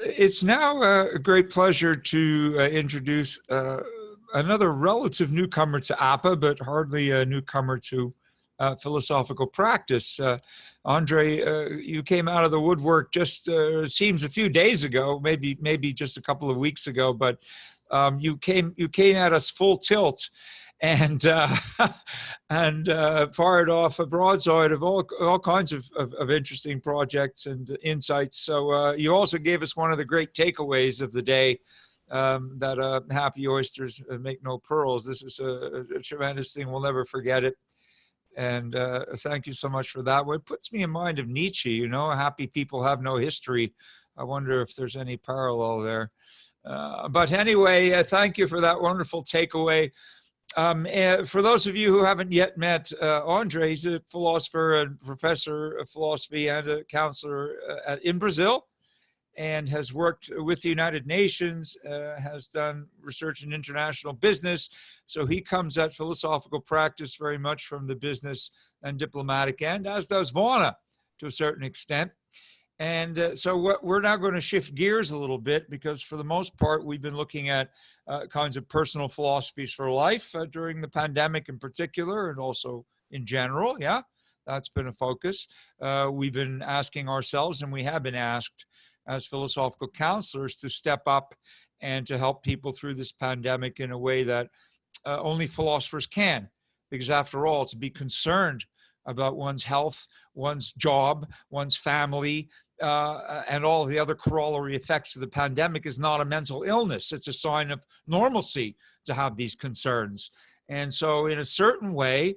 It's now a great pleasure to introduce another relative newcomer to APPA, but hardly a newcomer to philosophical practice. Andre, you came out of the woodwork just seems a few days ago, maybe just a couple of weeks ago, but you came at us full tilt and fired off a broadside of all kinds of interesting projects and insights. So you also gave us one of the great takeaways of the day, that happy oysters make no pearls. This is a tremendous thing. We'll never forget it. And thank you so much for that. Well, it puts me in mind of Nietzsche, you know, happy people have no history. I wonder if there's any parallel there. But anyway, thank you for that wonderful takeaway. For those of you who haven't yet met Andre, he's a philosopher and professor of philosophy and a counselor in Brazil, and has worked with the United Nations, has done research in international business. So he comes at philosophical practice very much from the business and diplomatic end, as does Vana to a certain extent. And so we're now going to shift gears a little bit, because for the most part, we've been looking at kinds of personal philosophies for life during the pandemic in particular, and also in general. Yeah, that's been a focus. We've been asking ourselves, and we have been asked as philosophical counselors, to step up and to help people through this pandemic in a way that only philosophers can. Because after all, to be concerned about one's health, one's job, one's family, and all the other corollary effects of the pandemic is not a mental illness. It's a sign of normalcy to have these concerns. And so in a certain way,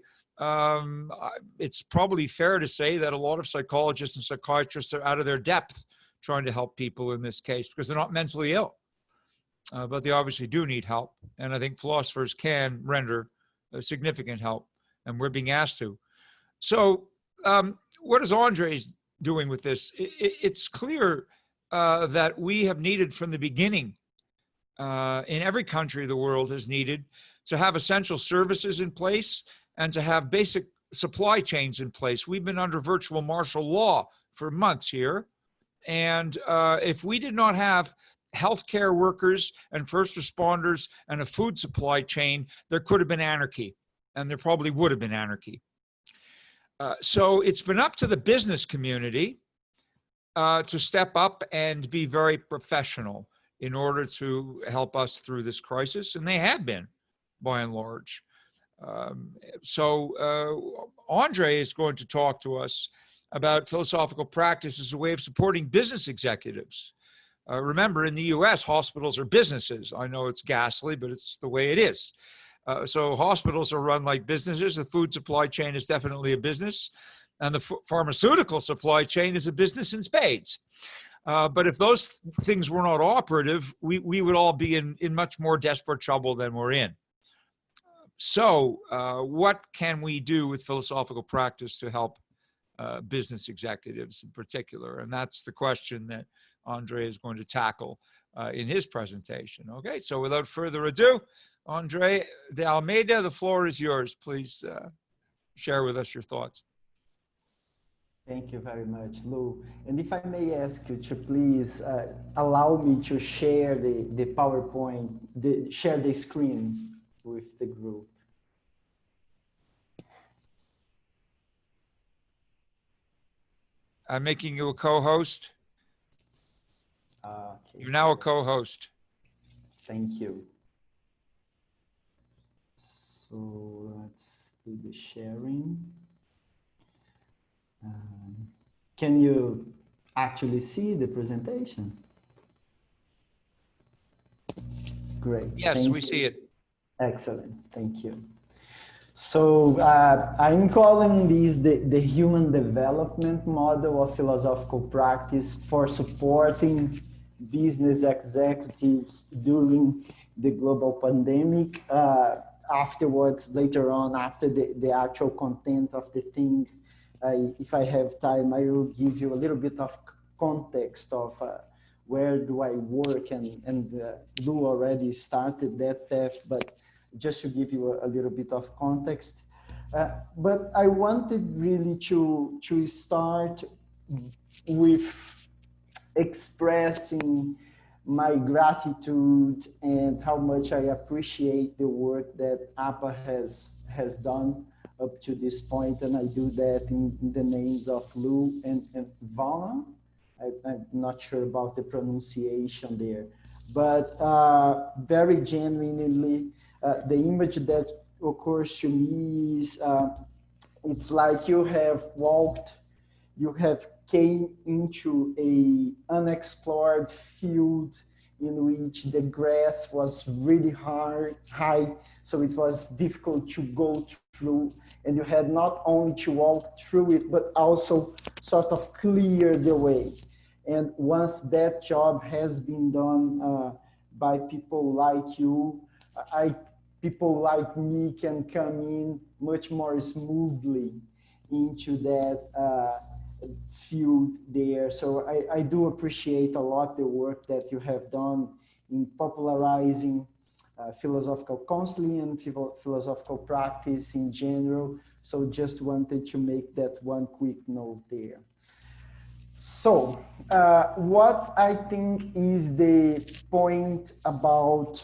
it's probably fair to say that a lot of psychologists and psychiatrists are out of their depth trying to help people in this case, because they're not mentally ill, but they obviously do need help. And I think philosophers can render significant help, and we're being asked to. So what is Andre's doing with this? It's clear that we have needed from the beginning, in every country the world has needed, to have essential services in place and to have basic supply chains in place. We've been under virtual martial law for months here. And if we did not have healthcare workers and first responders and a food supply chain, there could have been anarchy, and there probably would have been anarchy. So it's been up to the business community to step up and be very professional in order to help us through this crisis, and they have been, by and large. So Andre is going to talk to us about philosophical practice as a way of supporting business executives. Remember, in the US, hospitals are businesses. I know it's ghastly, but it's the way it is. So hospitals are run like businesses. The food supply chain is definitely a business, and the pharmaceutical supply chain is a business in spades. But if those things were not operative, we would all be in much more desperate trouble than we're in. So what can we do with philosophical practice to help business executives in particular? And that's the question that Andre is going to tackle in his presentation. Okay, so without further ado, André de Almeida, the floor is yours. Please share with us your thoughts. Thank you very much, Lou. And if I may ask you to please allow me to share the PowerPoint, share the screen with the group. I'm making you a co-host. Okay. You're now a co-host. Thank you. So let's do the sharing. Can you actually see the presentation? Great. Yes, we see it. Excellent. Thank you. So I'm calling this the human development model of philosophical practice for supporting business executives during the global pandemic. Afterwards, later on, after the actual content of the thing, if I have time, I will give you a little bit of context of where do I work, and Lou already started that path, but just to give you a little bit of context. But I wanted really to start with expressing my gratitude and how much I appreciate the work that APPA has done up to this point, and I do that in the names of Lou and Vana. I'm not sure about the pronunciation there, but very genuinely, the image that occurs to me is it's like you have came into a unexplored field in which the grass was really high, so it was difficult to go through, and you had not only to walk through it, but also sort of clear the way. And once that job has been done by people like you, I people like me can come in much more smoothly into that field there. So I do appreciate a lot the work that you have done in popularizing philosophical counseling and philosophical practice in general. So just wanted to make that one quick note there. So what I think is the point about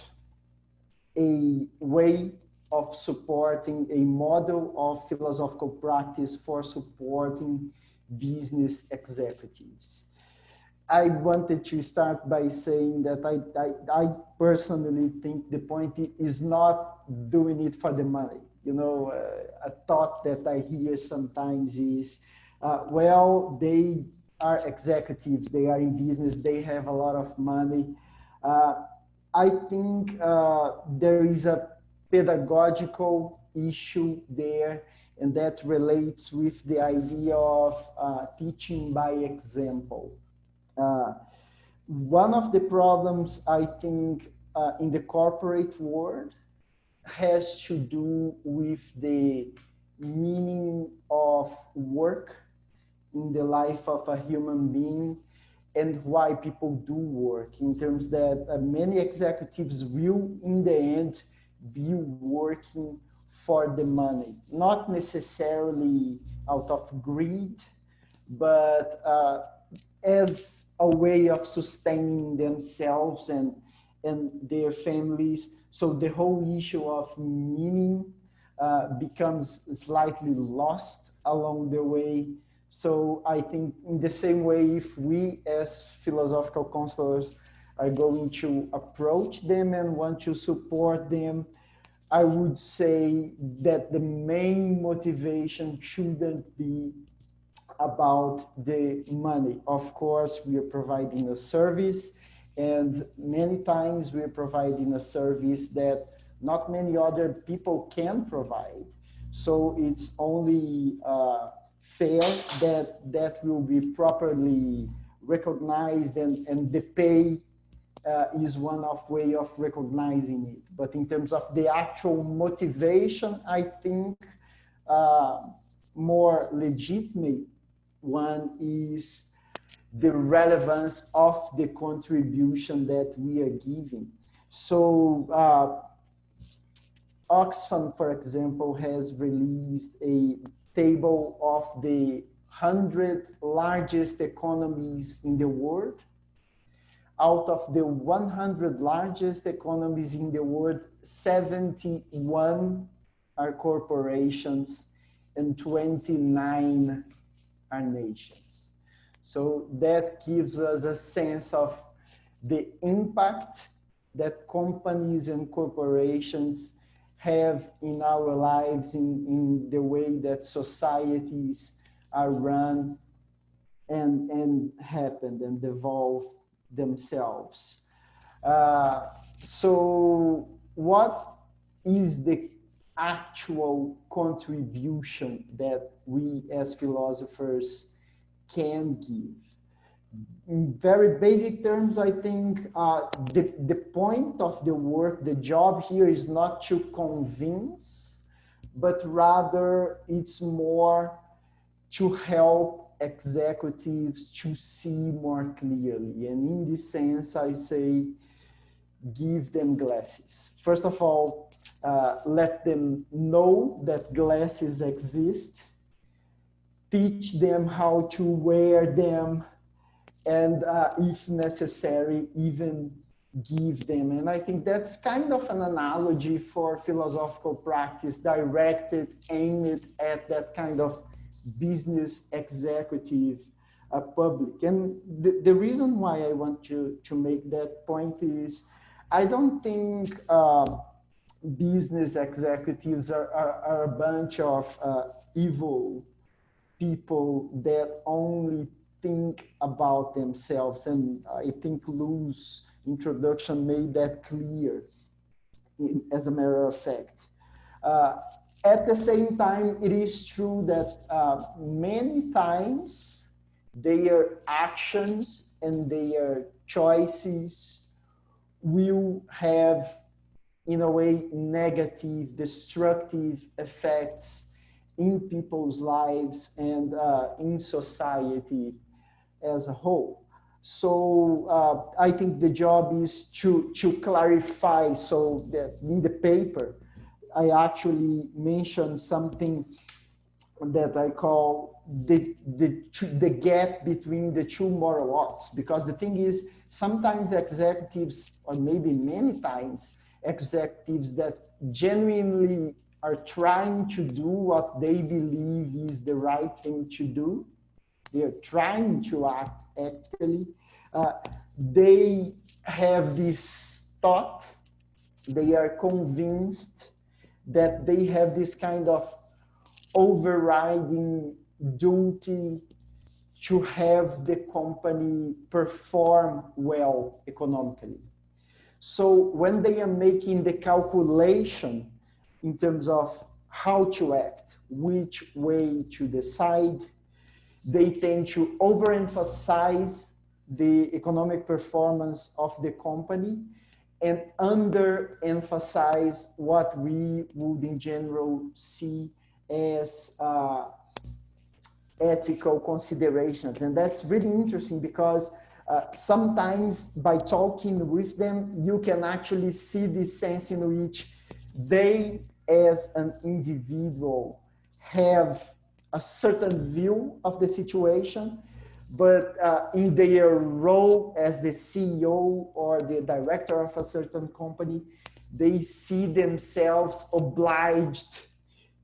a way of supporting a model of philosophical practice for supporting business executives. I wanted to start by saying that I personally think the point is not doing it for the money. You know, a thought that I hear sometimes is, well, they are executives, they are in business, they have a lot of money. I think there is a pedagogical issue there, and that relates with the idea of teaching by example. One of the problems I think in the corporate world has to do with the meaning of work in the life of a human being and why people do work, in terms that many executives will in the end be working for the money, not necessarily out of greed, but as a way of sustaining themselves and their families. So the whole issue of meaning becomes slightly lost along the way. So I think in the same way, if we as philosophical counselors are going to approach them and want to support them, I would say that the main motivation shouldn't be about the money. Of course, we are providing a service, and many times we are providing a service that not many other people can provide. So it's only fair that that will be properly recognized, and the pay is one of way of recognizing it. But in terms of the actual motivation, I think more legitimate one is the relevance of the contribution that we are giving. So Oxfam, for example, has released a table of the 100 largest economies in the world. Out of the 100 largest economies in the world, 71 are corporations and 29 are nations. So that gives us a sense of the impact that companies and corporations have in our lives, in the way that societies are run and happen and evolve themselves. So what is the actual contribution that we as philosophers can give? In very basic terms, I think the point of the work, the job here is not to convince, but rather it's more to help executives to see more clearly. And in this sense, I say, give them glasses. First of all, let them know that glasses exist. Teach them how to wear them. and if necessary, even give them. And I think that's kind of an analogy for philosophical practice directed, aimed at that kind of business executive public. And the reason why I want to make that point is I don't think business executives are a bunch of evil people that only think about themselves. And I think Lou's introduction made that clear, as a matter of fact. At the same time, it is true that many times their actions and their choices will have, in a way, negative, destructive effects in people's lives and in society as a whole. So I think the job is to clarify, so that in the paper, I actually mentioned something that I call the gap between the two moral oughts. Because the thing is, sometimes executives, or maybe many times, executives that genuinely are trying to do what they believe is the right thing to do, they're trying to act ethically, they have this thought, they are convinced that they have this kind of overriding duty to have the company perform well economically. So when they are making the calculation in terms of how to act, which way to decide, they tend to overemphasize the economic performance of the company and underemphasize what we would in general see as ethical considerations. And that's really interesting because sometimes by talking with them, you can actually see this sense in which they, as an individual, have a certain view of the situation, but in their role as the CEO or the director of a certain company, they see themselves obliged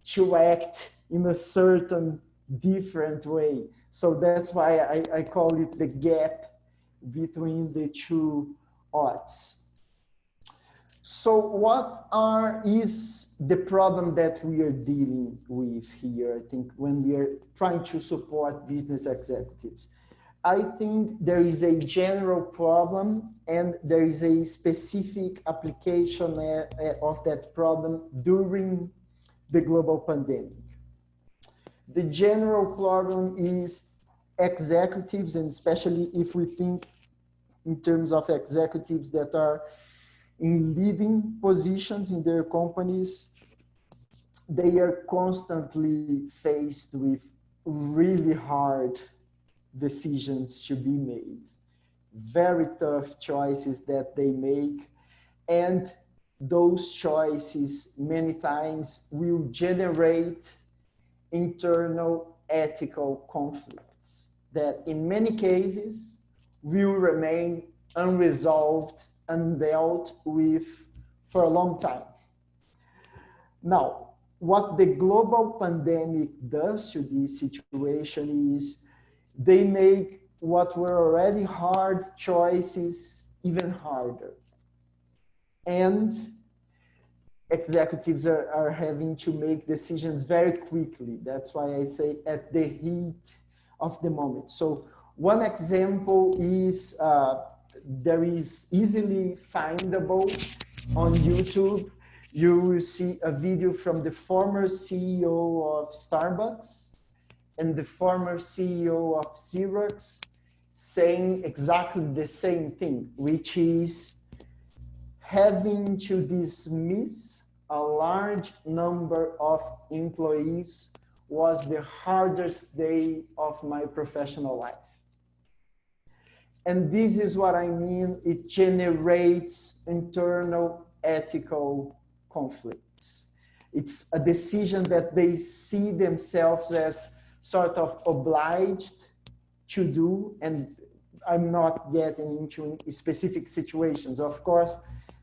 to act in a certain different way. So that's why I call it the gap between the two oughts. So what is the problem that we are dealing with here, I think, when we are trying to support business executives? I think there is a general problem and there is a specific application of that problem during the global pandemic. The general problem is executives, and especially if we think in terms of executives that are in leading positions in their companies, they are constantly faced with really hard decisions to be made, very tough choices that they make, and those choices many times will generate internal ethical conflicts that in many cases will remain unresolved, undealt with for a long time. Now, what the global pandemic does to this situation is they make what were already hard choices even harder. And executives are having to make decisions very quickly. That's why I say at the heat of the moment. So one example is there is easily findable on YouTube. You will see a video from the former CEO of Starbucks and the former CEO of Xerox saying exactly the same thing, which is having to dismiss a large number of employees was the hardest day of my professional life. And this is what I mean, it generates internal ethical conflicts. It's a decision that they see themselves as sort of obliged to do, and I'm not getting into specific situations. Of course,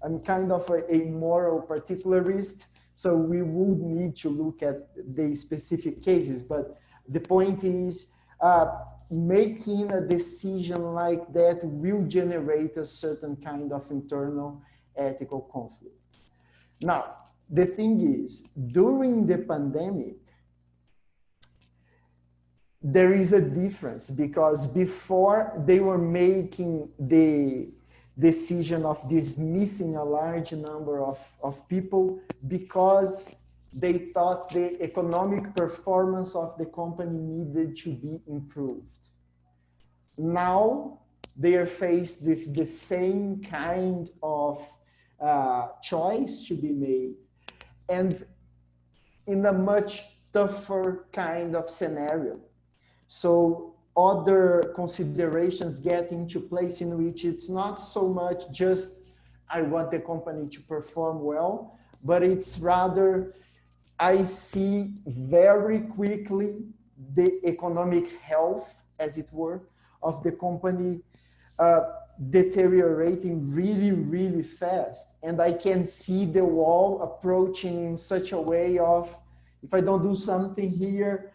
I'm kind of a moral particularist, so we would need to look at the specific cases. But the point is, making a decision like that will generate a certain kind of internal ethical conflict. Now, the thing is, during the pandemic, there is a difference, because before they were making the decision of dismissing a large number of people because they thought the economic performance of the company needed to be improved. Now they are faced with the same kind of choice to be made, and in a much tougher kind of scenario. So other considerations get into place, in which it's not so much just I want the company to perform well, but it's rather I see very quickly the economic health, as it were, of the company deteriorating really, really fast. And I can see the wall approaching in such a way of, if I don't do something here,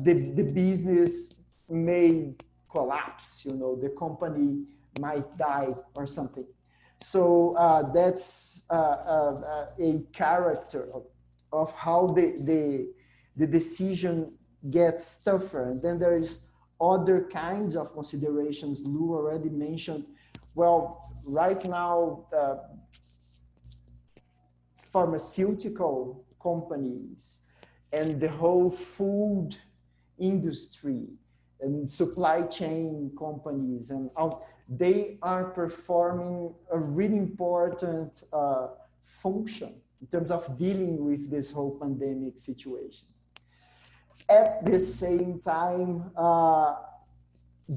the business may collapse, the company might die or something. So that's a character of how the decision gets tougher. And then there is other kinds of considerations. Lou already mentioned, well, right now, pharmaceutical companies and the whole food industry and supply chain companies, and they are performing a really important function in terms of dealing with this whole pandemic situation. At the same time,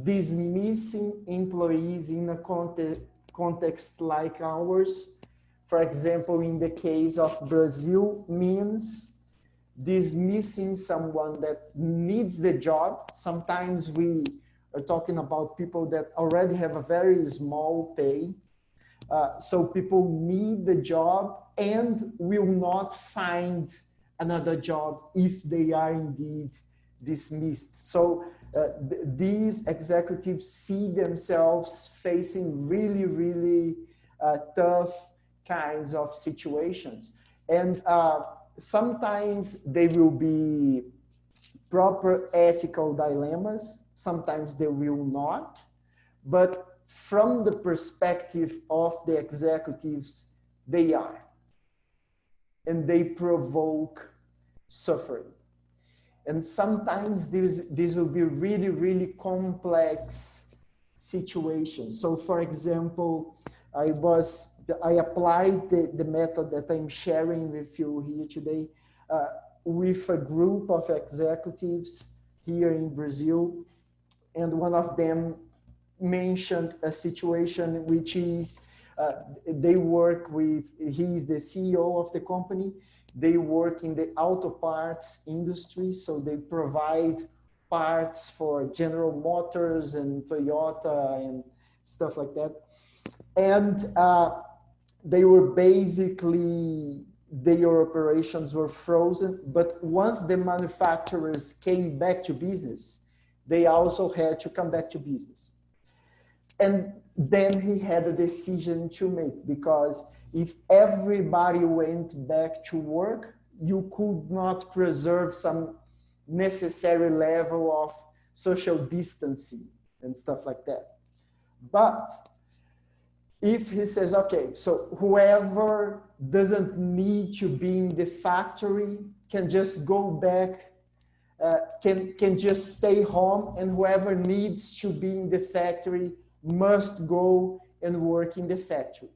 dismissing employees in a context like ours, for example, in the case of Brazil, means dismissing someone that needs the job. Sometimes we are talking about people that already have a very small pay. So people need the job and will not find another job if they are indeed dismissed. So these executives see themselves facing really, really tough kinds of situations. And sometimes they will be proper ethical dilemmas, sometimes they will not, but from the perspective of the executives, they are. And they provoke suffering. And sometimes these will be really, really complex situations. So for example, I applied the method that I'm sharing with you here today with a group of executives here in Brazil. And one of them mentioned a situation which is, they work with, he is the CEO of the company. They work in the auto parts industry. So they provide parts for General Motors and Toyota and stuff like that. And they were basically, their operations were frozen, but once the manufacturers came back to business, they also had to come back to business. And then he had a decision to make, because if everybody went back to work, you could not preserve some necessary level of social distancing and stuff like that. But if he says, okay, so whoever doesn't need to be in the factory can just go back, can just stay home, and whoever needs to be in the factory must go and work in the factory.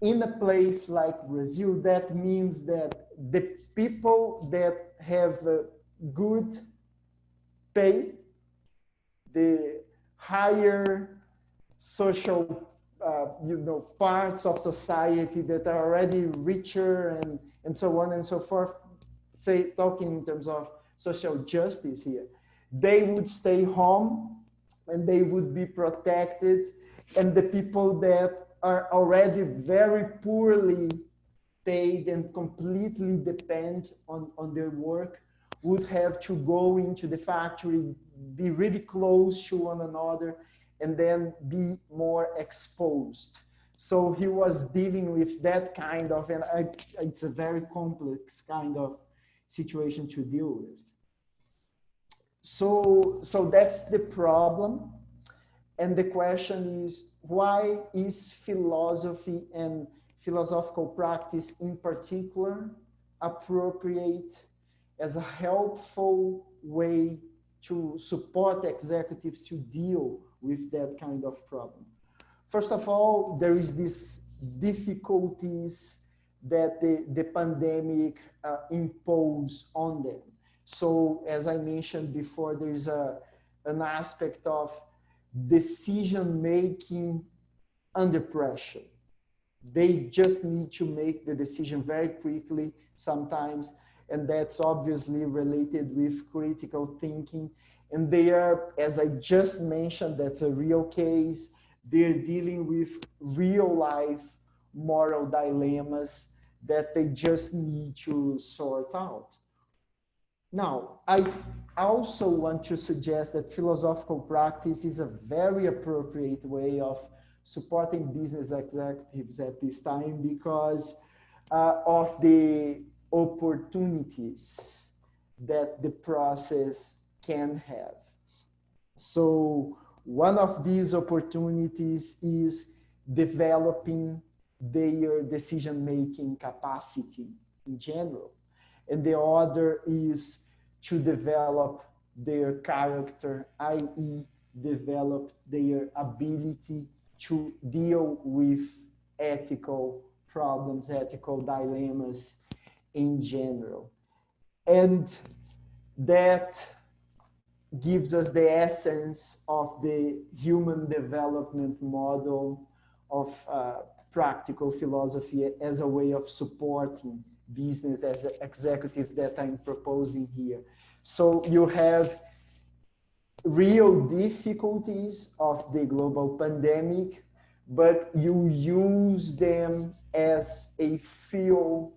In a place like Brazil, that means that the people that have good pay, the higher social parts of society that are already richer and so on and so forth, talking in terms of social justice here, they would stay home and they would be protected, and the people that are already very poorly paid and completely depend on their work would have to go into the factory, be really close to one another, and then be more exposed. So he was dealing with that kind of, and it's a very complex kind of situation to deal with. So that's the problem. And the question is, why is philosophy and philosophical practice in particular appropriate as a helpful way to support executives to deal with that kind of problem? First of all, there is these difficulties that the pandemic imposed on them. So as I mentioned before, there's an aspect of decision making under pressure. They just need to make the decision very quickly sometimes, and that's obviously related with critical thinking. And they are, as I just mentioned, that's a real case. They're dealing with real life moral dilemmas that they just need to sort out. Now, I also want to suggest that philosophical practice is a very appropriate way of supporting business executives at this time because of the opportunities that the process can have. So one of these opportunities is developing their decision-making capacity in general. And the other is to develop their character, i.e. develop their ability to deal with ethical problems, ethical dilemmas in general. And that gives us the essence of the human development model of practical philosophy as a way of supporting business as executives that I'm proposing here. So you have real difficulties of the global pandemic, but you use them as a fuel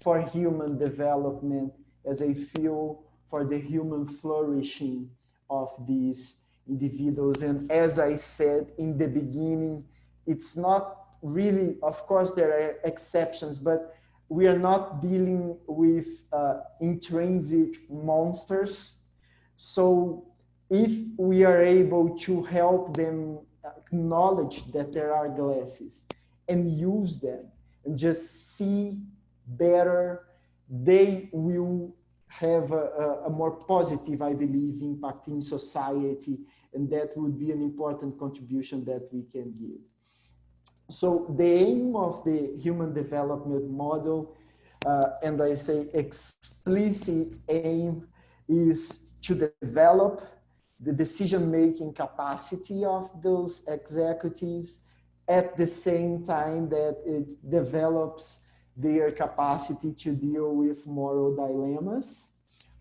for human development, as a fuel for the human flourishing of these individuals. And as I said in the beginning, it's not really, of course, there are exceptions, but we are not dealing with intrinsic monsters. So if we are able to help them acknowledge that there are glasses and use them and just see better, they will have a more positive, I believe, impact in society. And that would be an important contribution that we can give. So the aim of the human development model, and I say explicit aim, is to develop the decision-making capacity of those executives at the same time that it develops their capacity to deal with moral dilemmas.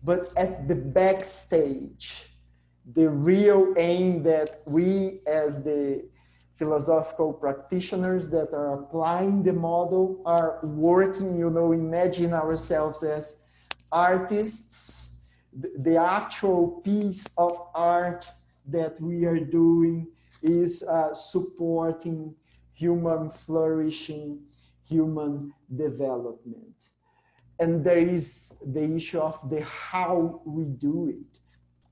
But at the backstage, the real aim that we as the philosophical practitioners that are applying the model are working, imagine ourselves as artists. The actual piece of art that we are doing is supporting human flourishing, human development. And there is the issue of the how we do it.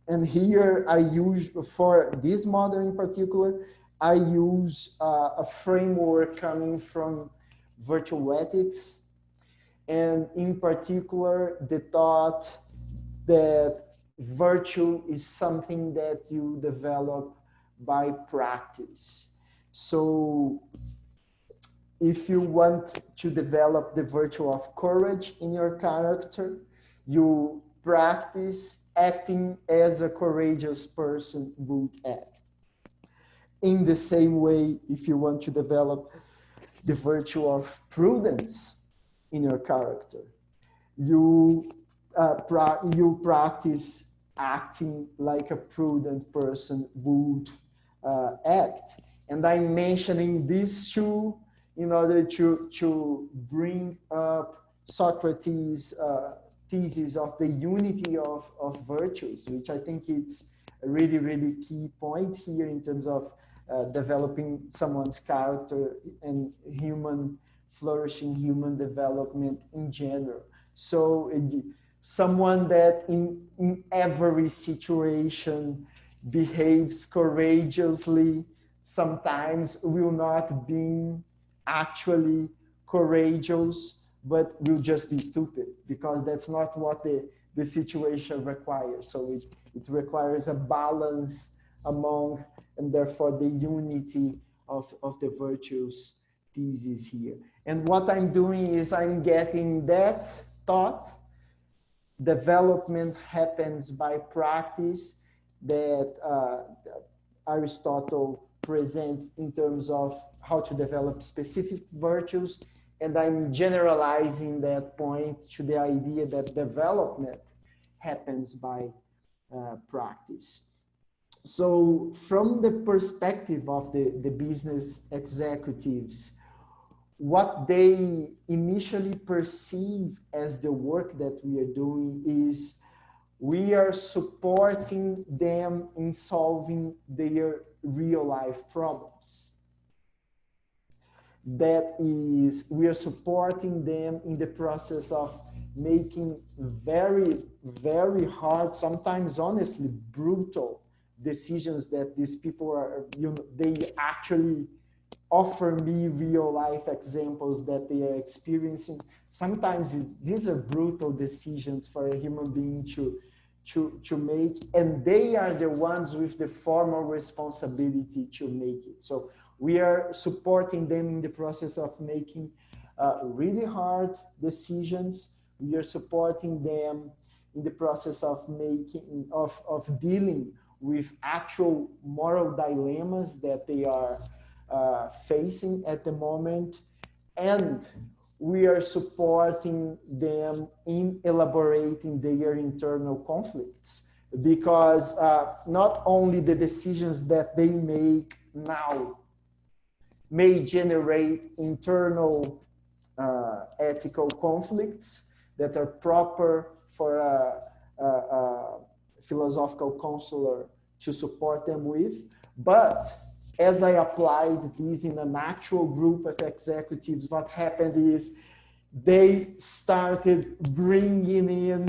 And here I use, for this model in particular, I use a framework coming from virtual ethics, and in particular, the thought that virtue is something that you develop by practice. So if you want to develop the virtue of courage in your character, you practice acting as a courageous person would act. In the same way, if you want to develop the virtue of prudence in your character, you practice acting like a prudent person would act. And I'm mentioning these two in order to bring up Socrates' thesis of the unity of virtues, which I think it's a really, really key point here in terms of developing someone's character and flourishing human development in general. So someone that in every situation behaves courageously, sometimes will not be actually courageous, but will just be stupid, because that's not what the situation requires. So it requires a balance among, and therefore the unity of the virtues thesis here. And what I'm doing is I'm getting that thought, development happens by practice, that Aristotle presents in terms of how to develop specific virtues, and I'm generalizing that point to the idea that development happens by practice. So from the perspective of the business executives, what they initially perceive as the work that we are doing is we are supporting them in solving their real life problems. That is, we are supporting them in the process of making very, very hard, sometimes honestly brutal decisions that these people are, they actually offer me real life examples that they are experiencing. Sometimes these are brutal decisions for a human being to make, and they are the ones with the formal responsibility to make it. So we are supporting them in the process of making really hard decisions. We are supporting them in the process of dealing with actual moral dilemmas that they are facing at the moment, and we are supporting them in elaborating their internal conflicts, because not only the decisions that they make now may generate internal ethical conflicts that are proper for a philosophical counselor to support them with, but as I applied this in an actual group of executives, what happened is they started bringing in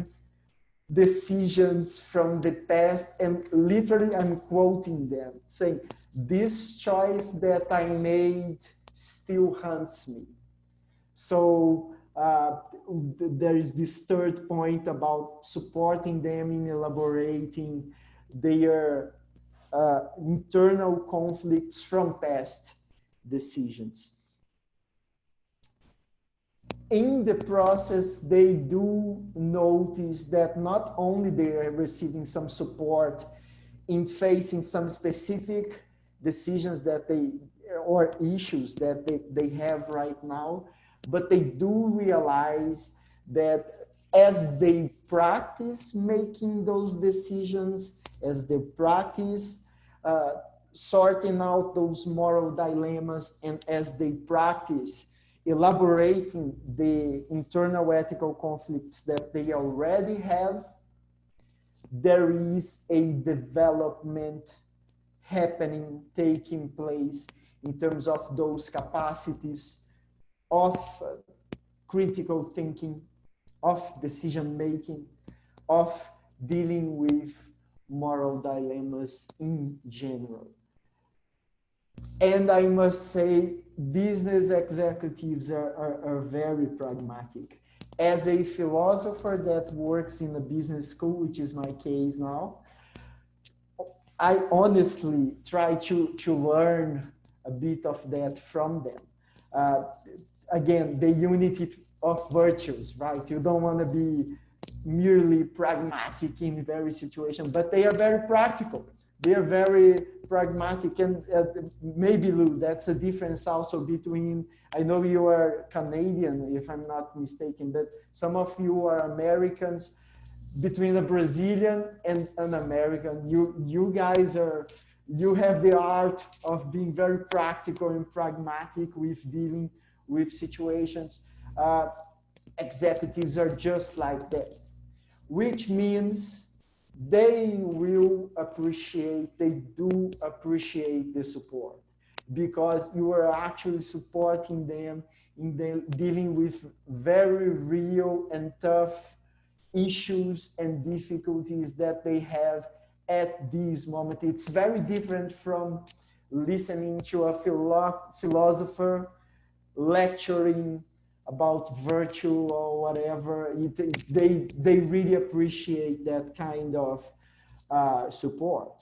decisions from the past, and literally I'm quoting them, saying, this choice that I made still haunts me. So there is this third point about supporting them in elaborating their internal conflicts from past decisions. In the process, they do notice that not only they are receiving some support in facing some specific decisions that or issues that they have right now, but they do realize that as they practice making those decisions, as they practice sorting out those moral dilemmas, and as they practice elaborating the internal ethical conflicts that they already have, there is a development happening, taking place in terms of those capacities of critical thinking, of decision making, of dealing with moral dilemmas in general. And I must say, business executives are very pragmatic. As a philosopher that works in a business school, which is my case now, I honestly try to learn a bit of that from them. Again, the unity of virtues, right? You don't want to be merely pragmatic in every situation, but they are very practical. They are very pragmatic, and maybe, Lou, that's a difference also between, I know you are Canadian, if I'm not mistaken, but some of you are Americans. between a Brazilian and an American. You guys are, you have the art of being very practical and pragmatic with dealing with situations. Executives are just like that, which means they will appreciate, they do appreciate the support, because you are actually supporting them in dealing with very real and tough issues and difficulties that they have at this moment. It's very different from listening to a philosopher lecturing about virtue or whatever. They really appreciate that kind of support.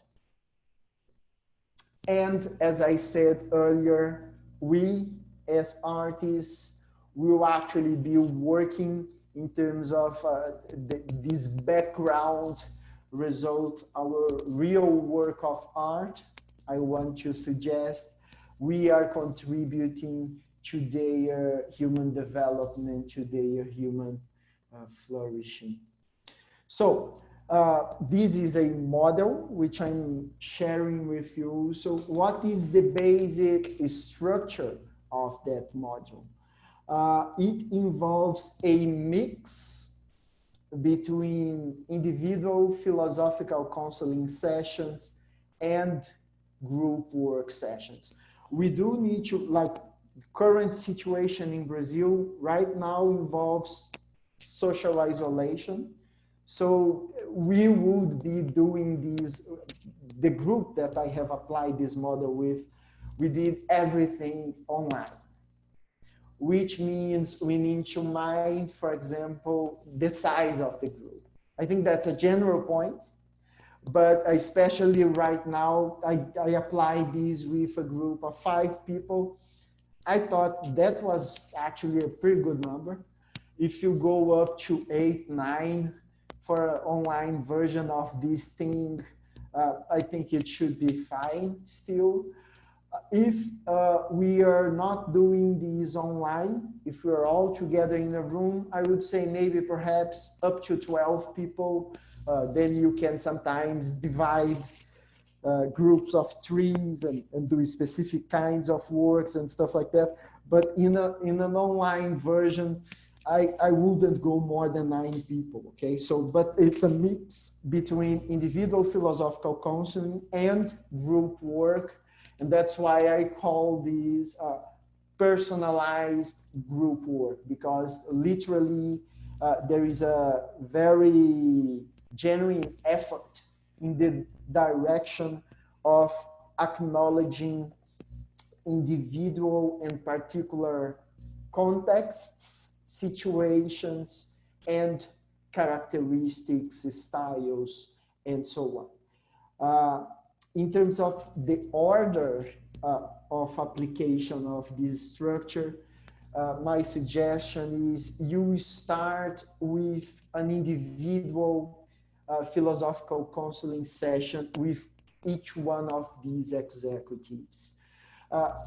And as I said earlier, we as artists will actually be working in terms of this background result, our real work of art. I want to suggest we are contributing to their human development, to their human flourishing. So this is a model which I'm sharing with you. So what is the basic structure of that module? It involves a mix between individual philosophical counseling sessions and group work sessions. We do need to, like, current situation in Brazil right now involves social isolation. So we would be doing these, the group that I have applied this model with, we did everything online, which means we need to mind, for example, the size of the group. I think that's a general point, but especially right now, I applied this with a group of 5 people. I thought that was actually a pretty good number. If you go up to 8, 9 for an online version of this thing, I think it should be fine still. If we are not doing these online, if we are all together in a room, I would say maybe perhaps up to 12 people. Then you can sometimes divide groups of 3s and do specific kinds of works and stuff like that. But in an online version, I wouldn't go more than 9 people, okay? So, but it's a mix between individual philosophical counseling and group work. And that's why I call these personalized group work, because literally there is a very genuine effort in the direction of acknowledging individual and particular contexts, situations, and characteristics, styles, and so on. In terms of the order of application of this structure, my suggestion is you start with an individual philosophical counseling session with each one of these executives.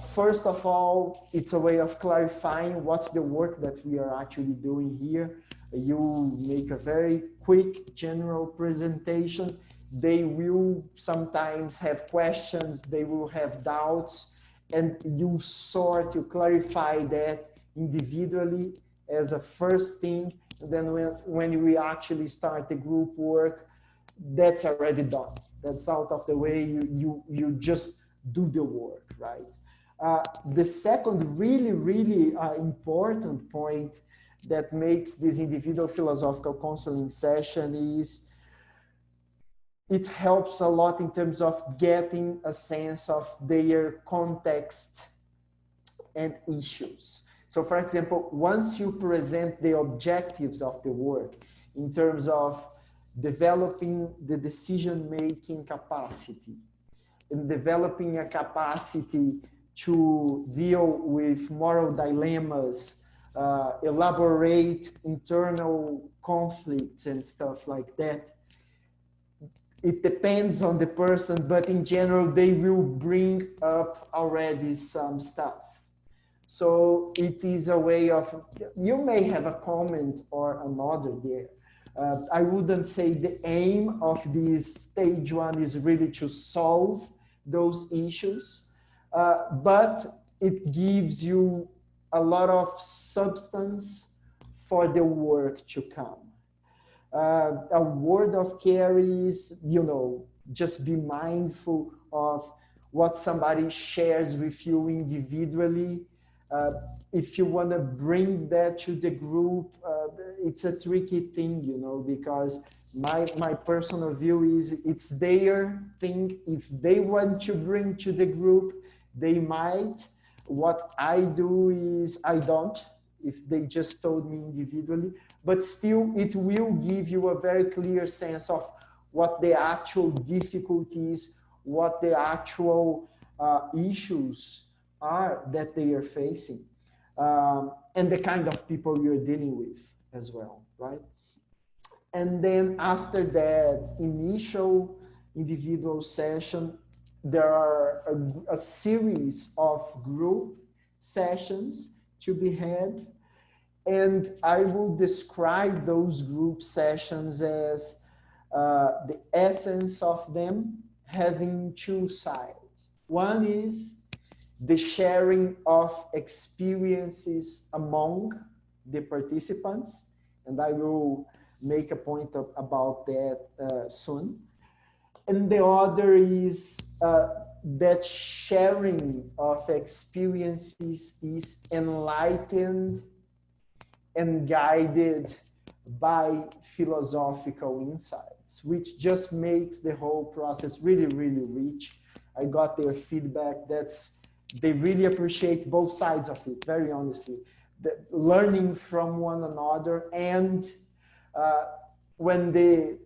First of all, it's a way of clarifying what's the work that we are actually doing here. You make a very quick general presentation. They will sometimes have questions, they will have doubts, and you clarify that individually as a first thing. And then when we actually start the group work, that's already done. That's out of the way. You just do the work, right? The second really important point that makes this individual philosophical counseling session is it helps a lot in terms of getting a sense of their context and issues. So for example, once you present the objectives of the work in terms of developing the decision-making capacity and developing a capacity to deal with moral dilemmas, elaborate internal conflicts and stuff like that, it depends on the person, but in general, they will bring up already some stuff. So it is a way of, you may have a comment or another there, I wouldn't say the aim of this stage one is really to solve those issues, but it gives you a lot of substance for the work to come. A word of care is, just be mindful of what somebody shares with you individually. If you want to bring that to the group, it's a tricky thing, because my personal view is it's their thing. If they want to bring to the group, they might. What I do is I don't, if they just told me individually, but still it will give you a very clear sense of what the actual difficulties, what the actual issues are that they are facing, and the kind of people you're dealing with as well, right? And then after that initial individual session, there are a series of group sessions to be had. And I will describe those group sessions as the essence of them having two sides. One is the sharing of experiences among the participants, and I will make a point about that soon. And the other is that sharing of experiences is enlightened and guided by philosophical insights, which just makes the whole process really, really rich. I got their feedback. They really appreciate both sides of it, very honestly. Learning from one another, and when the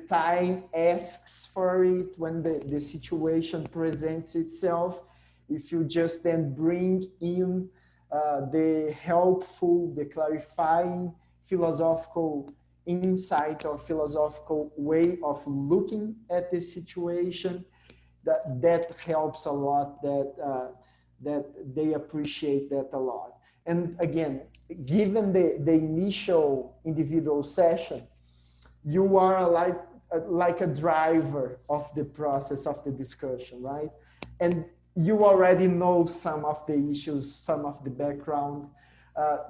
time asks for it, when the situation presents itself, if you just then bring in the helpful, the clarifying philosophical insight or philosophical way of looking at the situation, that helps a lot, that they appreciate that a lot. And again, given the initial individual session, you are like a driver of the process of the discussion, right? And you already know some of the issues, some of the background.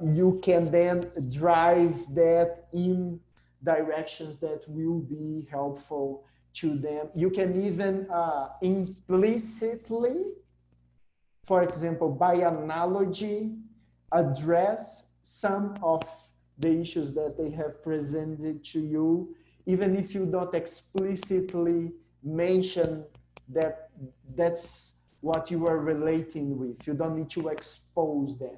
You can then drive that in directions that will be helpful to them. You can even implicitly, for example, by analogy, address some of the issues that they have presented to you, even if you don't explicitly mention that that's what you are relating with. You don't need to expose them,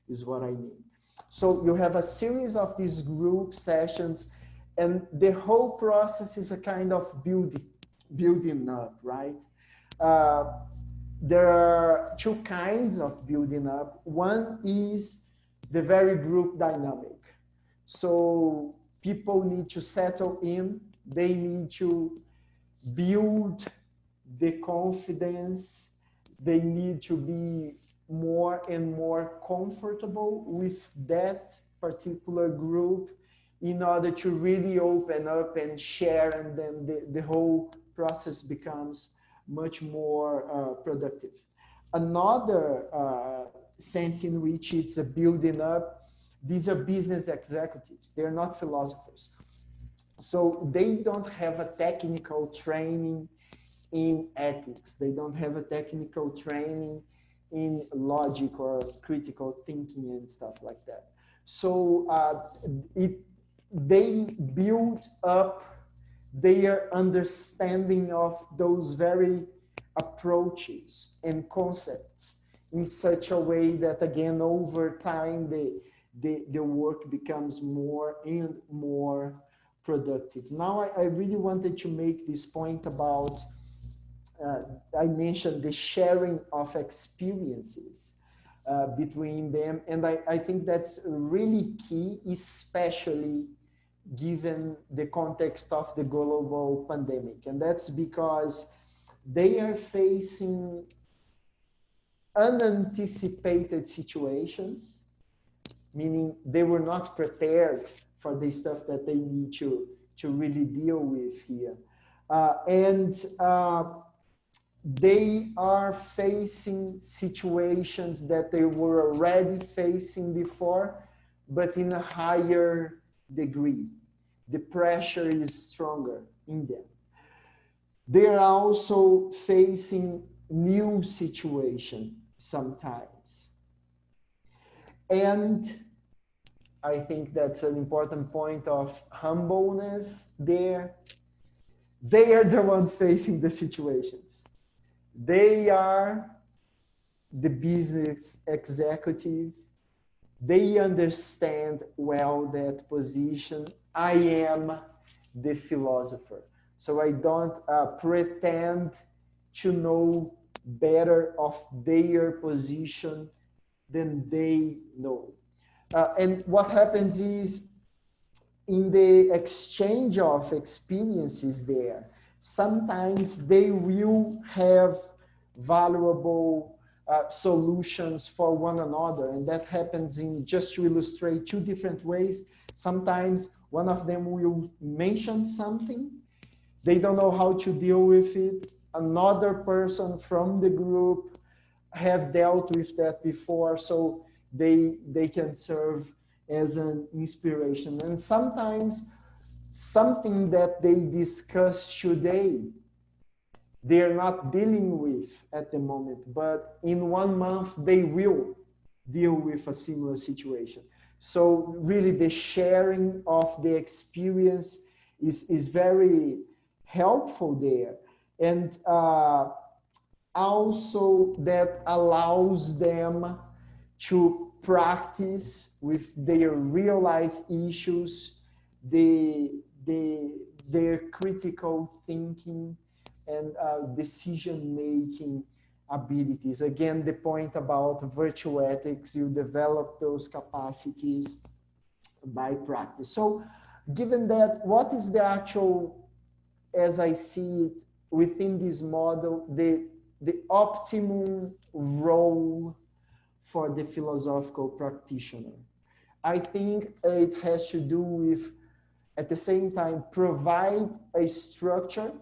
is what I mean. So you have a series of these group sessions, and the whole process is a kind of building up, right? There are two kinds of building up. One is the very group dynamic. So people need to settle in, they need to build the confidence, they need to be more and more comfortable with that particular group in order to really open up and share, and then the whole process becomes much more productive. Another sense in which it's a building up, these are business executives, they're not philosophers. So they don't have a technical training in ethics, they don't have a technical training in logic or critical thinking and stuff like that. So they build up their understanding of those very approaches and concepts in such a way that, again, over time, the work becomes more and more productive. Now, I really wanted to make this point about, I mentioned the sharing of experiences between them. And I think that's really key, especially given the context of the global pandemic. And that's because they are facing unanticipated situations, meaning they were not prepared for the stuff that they need to really deal with here. And they are facing situations that they were already facing before, but in a higher degree. The pressure is stronger in them. They are also facing new situations sometimes. And I think that's an important point of humbleness there. They are the ones facing the situations. They are the business executive. They understand well that position. I am the philosopher. So I don't pretend to know better of their position than they know. And what happens is, in the exchange of experiences there, sometimes they will have valuable solutions for one another. And that happens in, just to illustrate, two different ways. Sometimes one of them will mention something, they don't know how to deal with it. Another person from the group have dealt with that before, so they can serve as an inspiration. And sometimes something that they discuss today, they're not dealing with at the moment, but in 1 month they will deal with a similar situation. So really the sharing of the experience is very helpful there. And also that allows them to practice with their real life issues, their critical thinking and decision-making abilities. Again, the point about virtue ethics, you develop those capacities by practice. So given that, what is the actual, as I see it, within this model, the optimum role for the philosophical practitioner? I think it has to do with, at the same time, provide a structure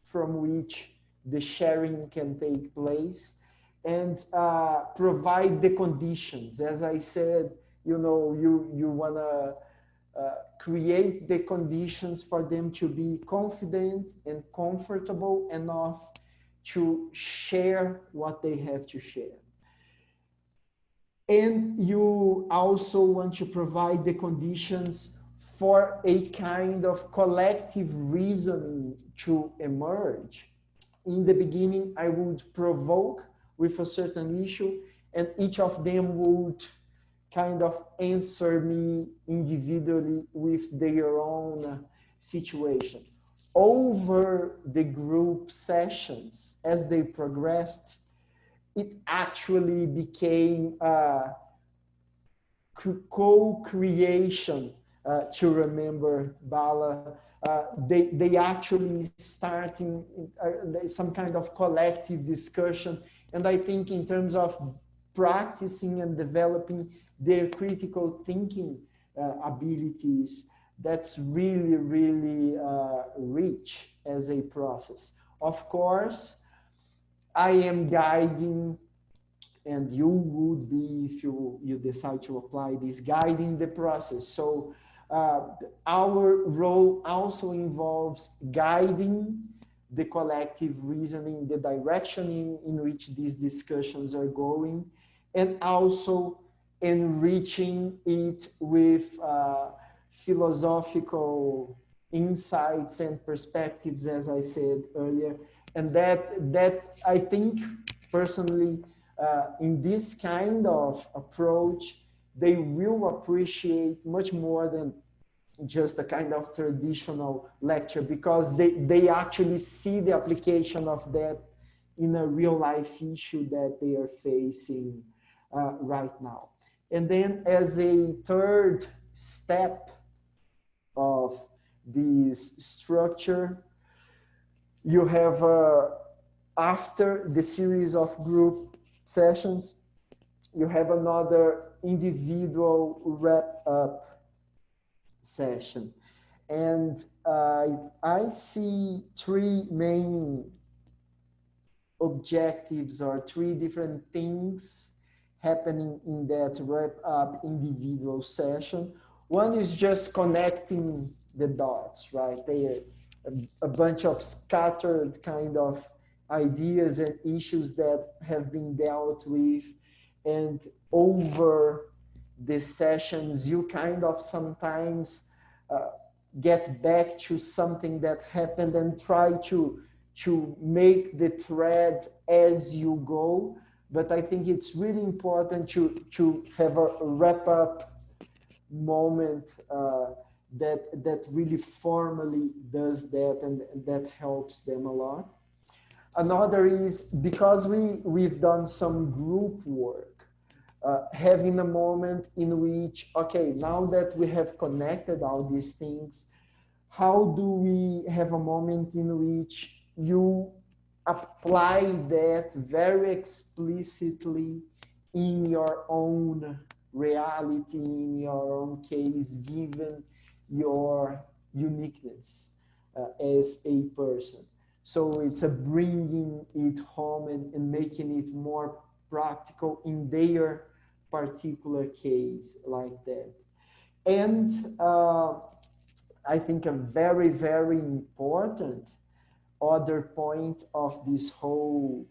from which the sharing can take place, and provide the conditions. As I said, you want to create the conditions for them to be confident and comfortable enough to share what they have to share. And you also want to provide the conditions for a kind of collective reasoning to emerge. In the beginning, I would provoke with a certain issue, and each of them would kind of answer me individually with their own situation. Over the group sessions, as they progressed, it actually became co-creation, to remember Bala. They actually starting some kind of collective discussion. And I think in terms of practicing and developing their critical thinking abilities, that's really, really rich as a process. Of course, I am guiding, and you would be, if you decide to apply this, guiding the process. So our role also involves guiding the collective reasoning, the direction in which these discussions are going, and also enriching it with philosophical insights and perspectives, as I said earlier. And that I think personally, in this kind of approach, they will appreciate much more than just a kind of traditional lecture, because they actually see the application of that in a real life issue that they are facing right now. And then as a third step of this structure, you have, after the series of group sessions, you have another individual wrap up session. And I see three main objectives or three different things happening in that wrap up individual session. One is just connecting the dots, right? They are a bunch of scattered kind of ideas and issues that have been dealt with, and over the sessions you kind of sometimes uh, get back to something that happened and try to make the thread as you go. But I think it's really important to have a wrap up moment that really formally does that, and that helps them a lot. Another is because we've done some group work, having a moment in which, okay, now that we have connected all these things, how do we have a moment in which you apply that very explicitly in your own reality, in your own case, given your uniqueness as a person? So it's a bringing it home and making it more practical in their particular case like that. And I think a very, very important other point of this whole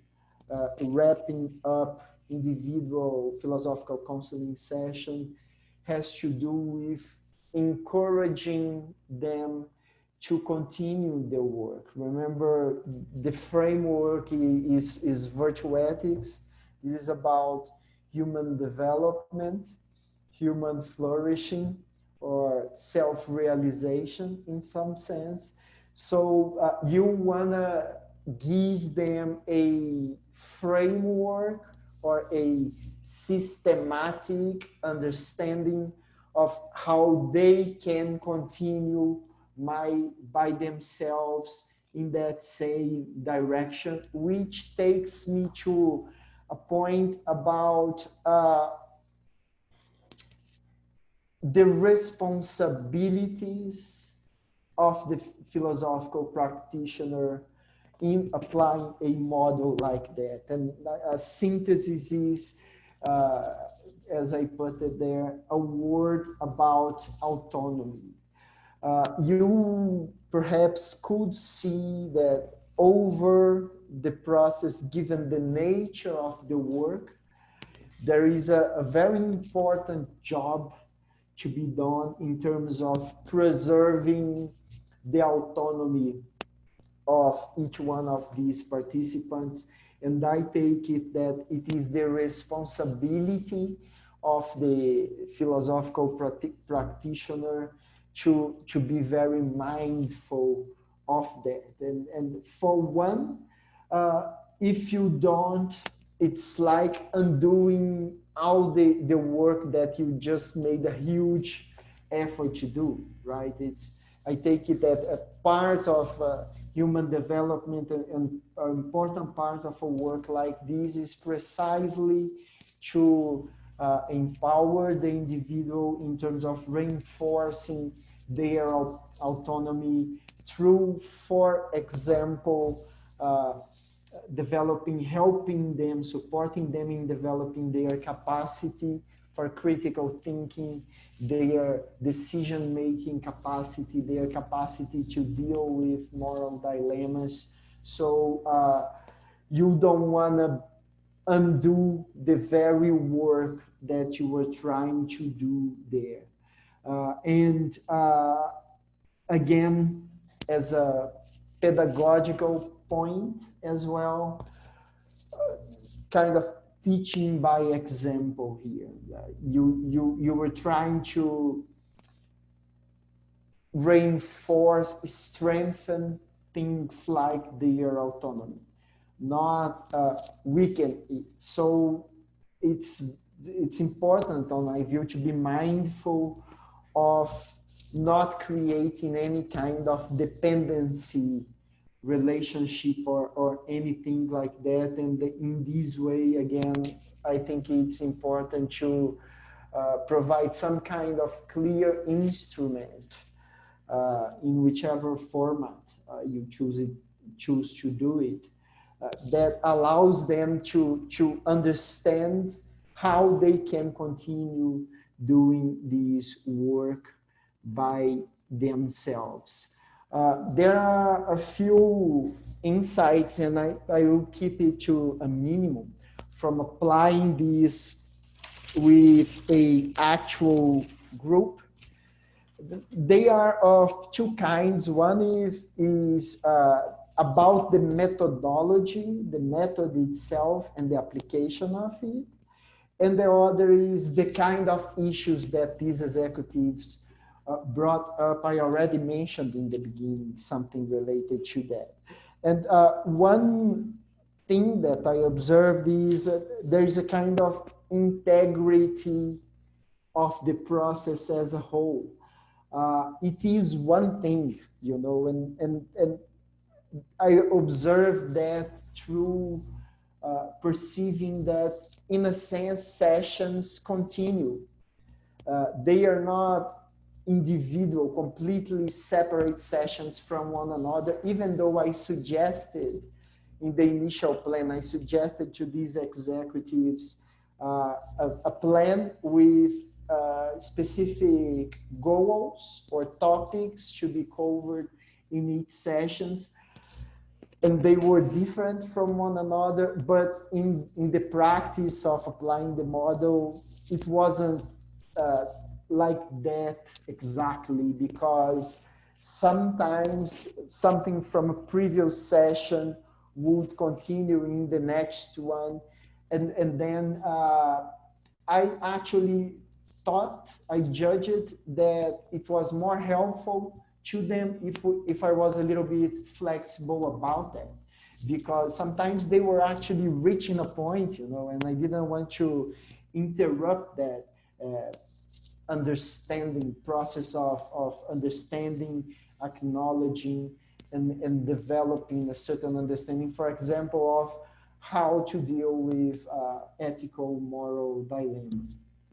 wrapping up individual philosophical counseling session has to do with encouraging them to continue their work. Remember, the framework is virtue ethics. This is about human development, human flourishing, or self-realization in some sense. So you want to give them a framework or a systematic understanding of how they can continue by themselves in that same direction, which takes me to a point about the responsibilities of the philosophical practitioner in applying a model like that. And a synthesis is, as I put it there, a word about autonomy. You perhaps could see that over the process, given the nature of the work, there is a very important job to be done in terms of preserving the autonomy of each one of these participants. And I take it that it is the responsibility of the philosophical practitioner to be very mindful of that. And for one, if you don't, it's like undoing all the work that you just made a huge effort to do, right? I take it that a part of human development and an important part of a work like this is precisely to empower the individual in terms of reinforcing their autonomy through, for example, helping them, supporting them in developing their capacity for critical thinking, their decision-making capacity, their capacity to deal with moral dilemmas. So you don't want to undo the very work that you were trying to do there. And again, as a pedagogical point as well, kind of teaching by example here. You were trying to reinforce, strengthen things like their autonomy, not weaken it. So it's important, on my view, to be mindful of not creating any kind of dependency relationship or anything like that. And in this way, again, I think it's important to provide some kind of clear instrument in whichever format you choose to do it, that allows them to understand how they can continue doing this work by themselves. There are a few insights, and I will keep it to a minimum, from applying this with a actual group. They are of two kinds. One is about the methodology, the method itself, and the application of it. And the other is the kind of issues that these executives brought up. I already mentioned in the beginning something related to that. And one thing that I observed is there is a kind of integrity of the process as a whole. It is one thing, you know, and I observed that through perceiving that, in a sense, sessions continue. They are not individual, completely separate sessions from one another, even though I suggested in the initial plan, I suggested to these executives a plan with specific goals or topics to be covered in each sessions. And they were different from one another, but in the practice of applying the model, it wasn't like that exactly, because sometimes something from a previous session would continue in the next one. And then I actually thought, I judged that it was more helpful to them if I was a little bit flexible about that, because sometimes they were actually reaching a point, you know, and I didn't want to interrupt that understanding process of understanding, acknowledging, and developing a certain understanding, for example, of how to deal with ethical, moral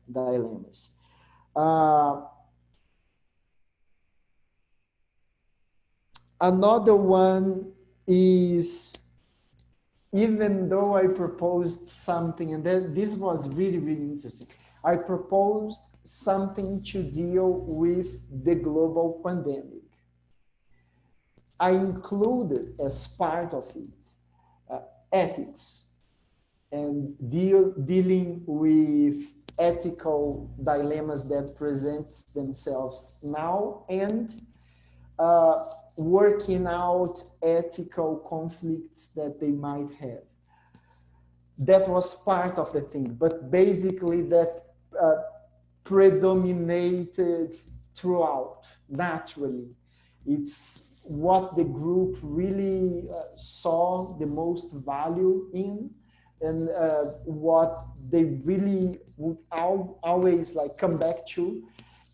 dilemmas. Another one is, even though I proposed something, and then this was really, really interesting. I proposed something to deal with the global pandemic. I included as part of it ethics and dealing with ethical dilemmas that present themselves now, and working out ethical conflicts that they might have. That was part of the thing, but basically that predominated throughout, naturally. It's what the group really saw the most value in, and what they really would always like come back to.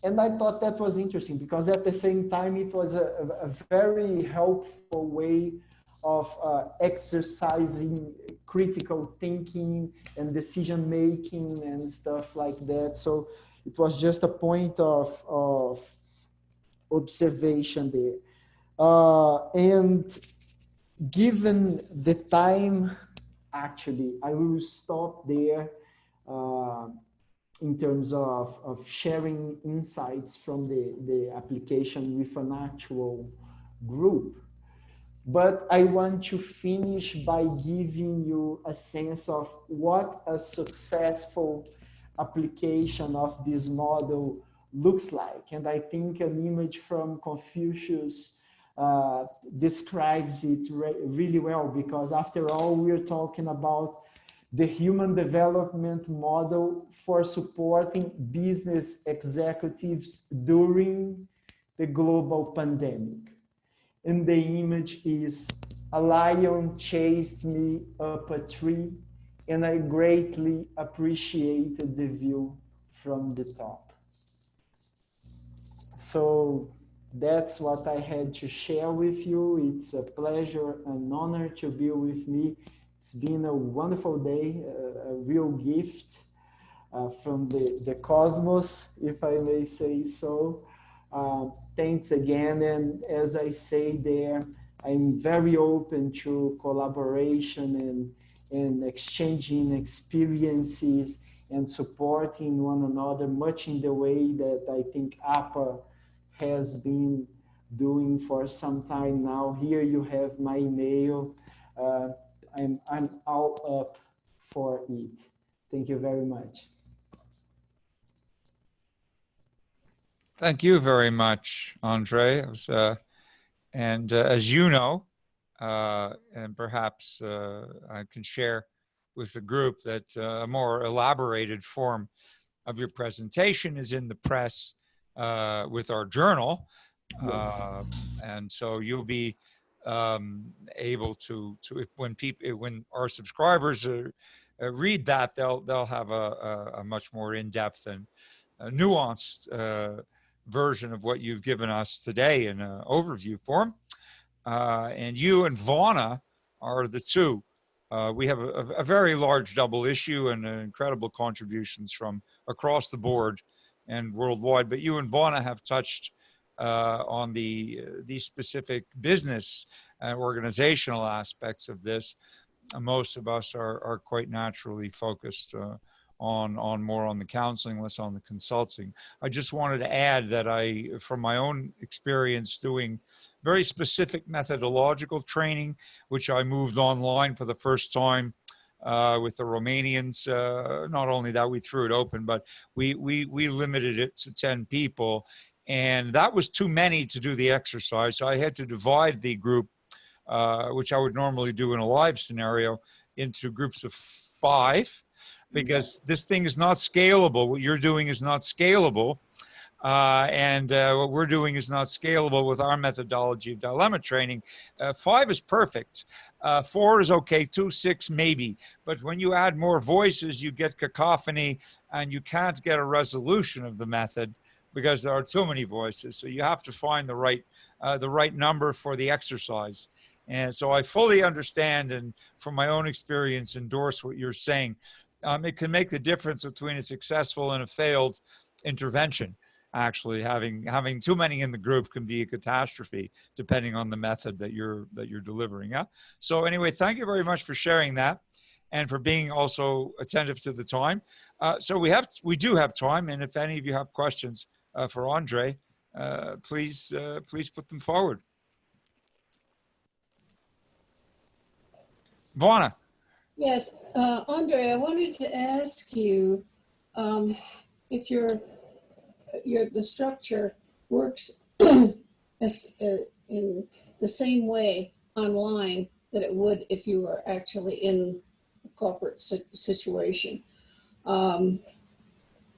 And I thought that was interesting, because at the same time, it was a very helpful way of exercising critical thinking and decision making and stuff like that. So it was just a point of observation there. And given the time, actually, I will stop there in terms of sharing insights from the application with an actual group. But I want to finish by giving you a sense of what a successful application of this model looks like. And I think an image from Confucius describes it really well, because after all, we're talking about the human development model for supporting business executives during the global pandemic. And the image is, a lion chased me up a tree, and I greatly appreciated the view from the top. So that's what I had to share with you. It's a pleasure and honor to be with me. It's been a wonderful day, a real gift. from the cosmos, if I may say so. Thanks again. And as I say there, I'm very open to collaboration and exchanging experiences and supporting one another, much in the way that I think APPA has been doing for some time now. Here you have my email. I'm all up for it. Thank you very much. Thank you very much, Andre. And as you know, and perhaps I can share with the group that a more elaborated form of your presentation is in the press with our journal. Yes. And so you'll be able to when our subscribers read that, they'll have a much more in-depth and nuanced version of what you've given us today in an overview form. And you and Vana are the two. We have a very large double issue and incredible contributions from across the board and worldwide. But you and Vana have touched on these specific business and organizational aspects of this. Most of us are quite naturally focused on more on the counseling, less on the consulting. I just wanted to add that from my own experience doing very specific methodological training, which I moved online for the first time with the Romanians. Not only that, we threw it open, but we limited it to 10 people. And that was too many to do the exercise. So I had to divide the group, which I would normally do in a live scenario, into groups of 5, because this thing is not scalable. What you're doing is not scalable. And what we're doing is not scalable with our methodology of dilemma training. 5 is perfect. 4 is okay, 2, 6 maybe. But when you add more voices, you get cacophony and you can't get a resolution of the method because there are too many voices. So you have to find the right number for the exercise. And so I fully understand, and from my own experience, endorse what you're saying. It can make the difference between a successful and a failed intervention. Actually, having too many in the group can be a catastrophe, depending on the method that you're delivering. Yeah. So anyway, thank you very much for sharing that, and for being also attentive to the time. So we do have time, and if any of you have questions for Andre, please put them forward. Vana. Yes, Andre, I wanted to ask you if the structure works as, in the same way online that it would if you were actually in a corporate situation. I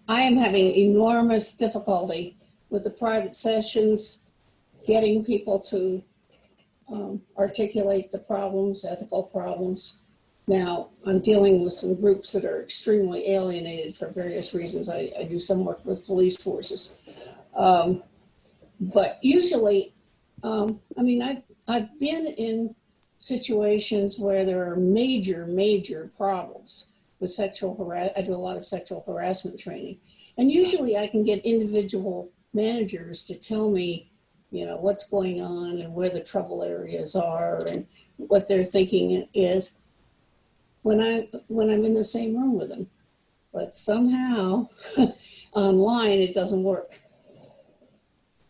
am having enormous difficulty with the private sessions, getting people to articulate the problems, ethical problems. Now, I'm dealing with some groups that are extremely alienated for various reasons. I do some work with police forces. But usually, I mean, I've been in situations where there are major problems with sexual harassment. I do a lot of sexual harassment training. And usually I can get individual managers to tell me, you know, what's going on and where the trouble areas are and what their thinking is when I'm in the same room with them. But somehow online it doesn't work.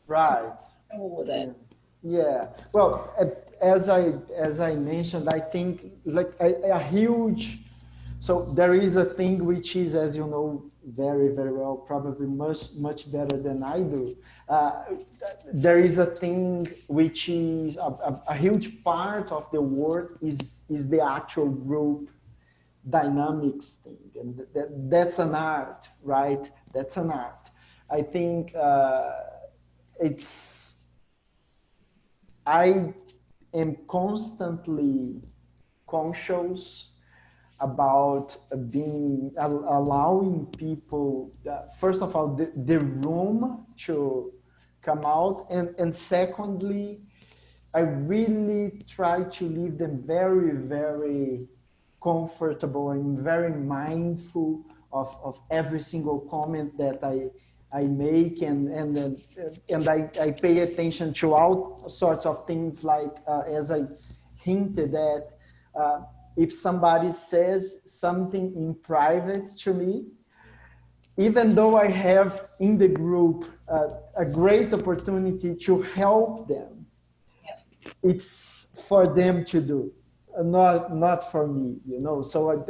Right. With that. Yeah. Well, as I mentioned, I think like a huge. So there is a thing which is, as you know very well, probably much better than I do. There is a thing which is a huge part of the work is the actual group dynamics thing, and that's an art, right? That's an art. I think I am constantly conscious about allowing people, first of all, the room to come out, and secondly, I really try to leave them very comfortable and very mindful of every single comment that I make, and I pay attention to all sorts of things, like as I hinted at, if somebody says something in private to me, even though I have in the group a great opportunity to help them, it's for them to do, not for me, you know. So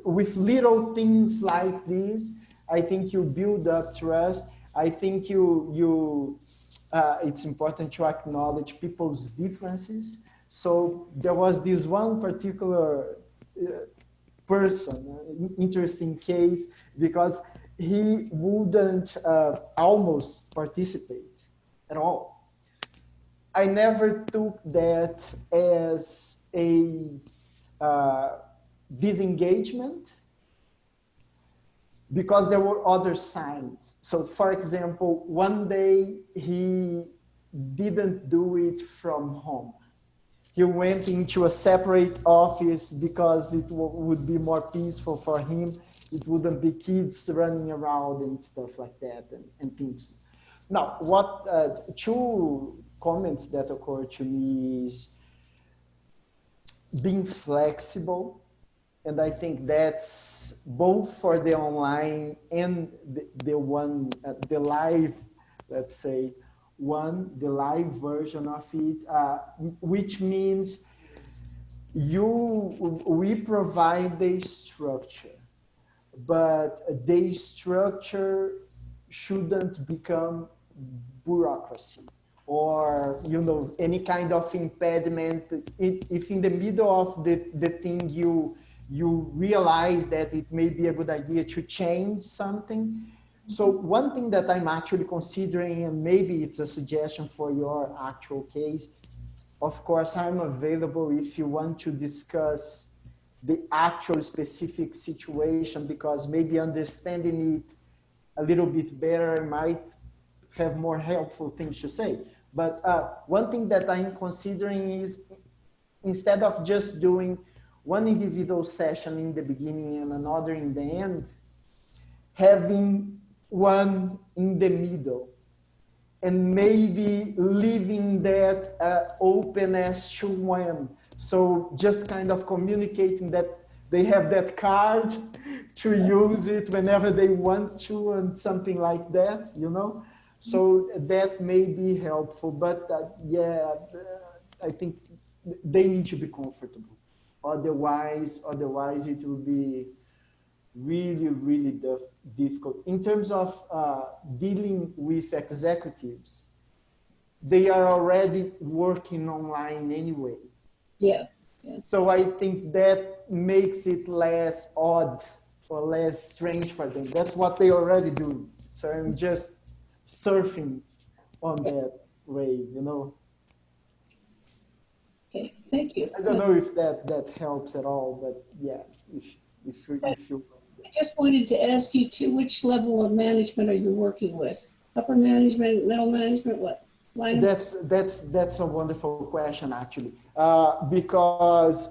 with little things like this, I think you build up trust. I think it's important to acknowledge people's differences. So there was this one particular person, interesting case, because he wouldn't almost participate at all. I never took that as a disengagement, because there were other signs. So for example, one day he didn't do it from home. He went into a separate office because it would be more peaceful for him. It wouldn't be kids running around and stuff like that, and things. Now, what two comments that occur to me is being flexible. And I think that's both for the online and the live, let's say, the live version of it, which means we provide the structure, but the structure shouldn't become bureaucracy or, you know, any kind of impediment. If in the middle of the thing you realize that it may be a good idea to change something. So one thing that I'm actually considering, and maybe it's a suggestion for your actual case, of course, I'm available if you want to discuss the actual specific situation, because maybe understanding it a little bit better might have more helpful things to say. But one thing that I'm considering is, instead of just doing one individual session in the beginning and another in the end, having one in the middle, and maybe leaving that open as to when. So just kind of communicating that they have that card to use it whenever they want to, and something like that, you know? So that may be helpful, but I think they need to be comfortable. Otherwise it will be really, really difficult. In terms of dealing with executives, they are already working online anyway. Yeah. So I think that makes it less odd or less strange for them. That's what they already do. So I'm just surfing on that wave, you know. Okay, thank you. I don't know if that helps at all, but yeah, if you. I just wanted to ask you too, which level of management are you working with? Upper management, middle management, what? That's a wonderful question, actually, because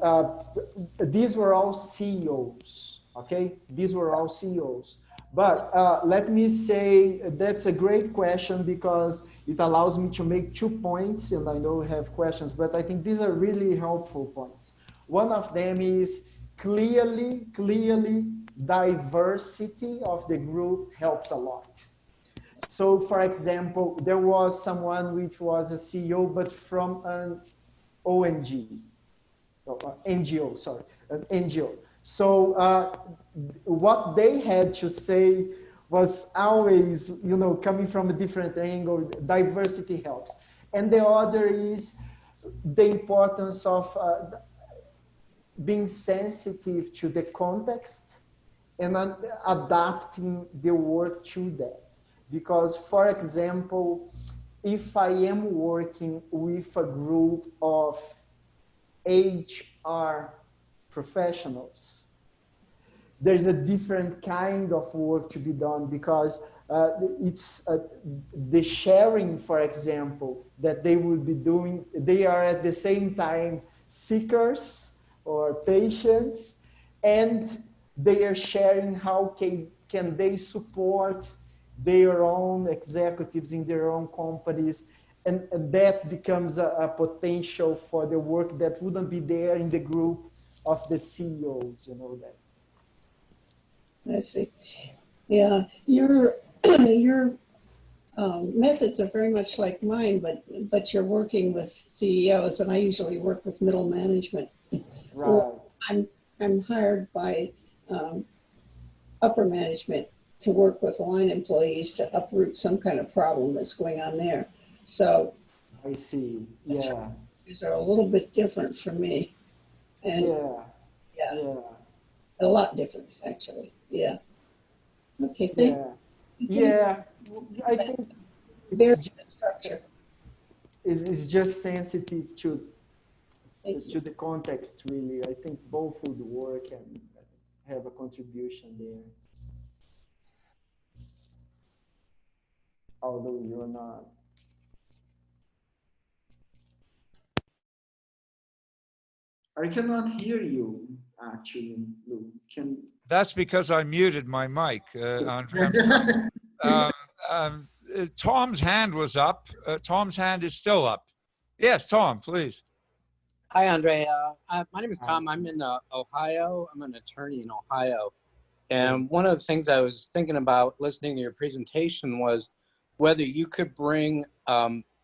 these were all CEOs, okay? These were all CEOs. But let me say that's a great question, because it allows me to make 2 points, and I know we have questions, but I think these are really helpful points. One of them is clearly diversity of the group helps a lot. So for example, there was someone which was a CEO, but from an NGO. So what they had to say was always, you know, coming from a different angle. Diversity helps. And the other is the importance of being sensitive to the context and adapting the work to that. Because, for example, if I am working with a group of HR professionals, there's a different kind of work to be done, because it's the sharing, for example, that they will be doing. They are at the same time seekers or patients and they are sharing how can they support their own executives in their own companies. And that becomes a potential for the work that wouldn't be there in the group of the CEOs, you know that. I see. Yeah, your your methods are very much like mine, but you're working with CEOs, and I usually work with middle management. Right. Or I'm hired by upper management to work with line employees to uproot some kind of problem that's going on there. So I see. Yeah. these are a little bit different for me, and Yeah. yeah, Yeah. a lot different actually. Yeah. Okay. Thank Yeah. you. Yeah. I think Very it's good structure. it's just sensitive Thank you. to the context, really. I think both would work and have a contribution there. Although you're not. I cannot hear you, actually, Lou. Can That's because I muted my mic, Andre. I'm sorry. Um, Tom's hand was up. Tom's hand is still up. Yes, Tom, please. Hi, Andre. My name is Tom. I'm in Ohio. I'm an attorney in Ohio. And one of the things I was thinking about listening to your presentation was whether you could bring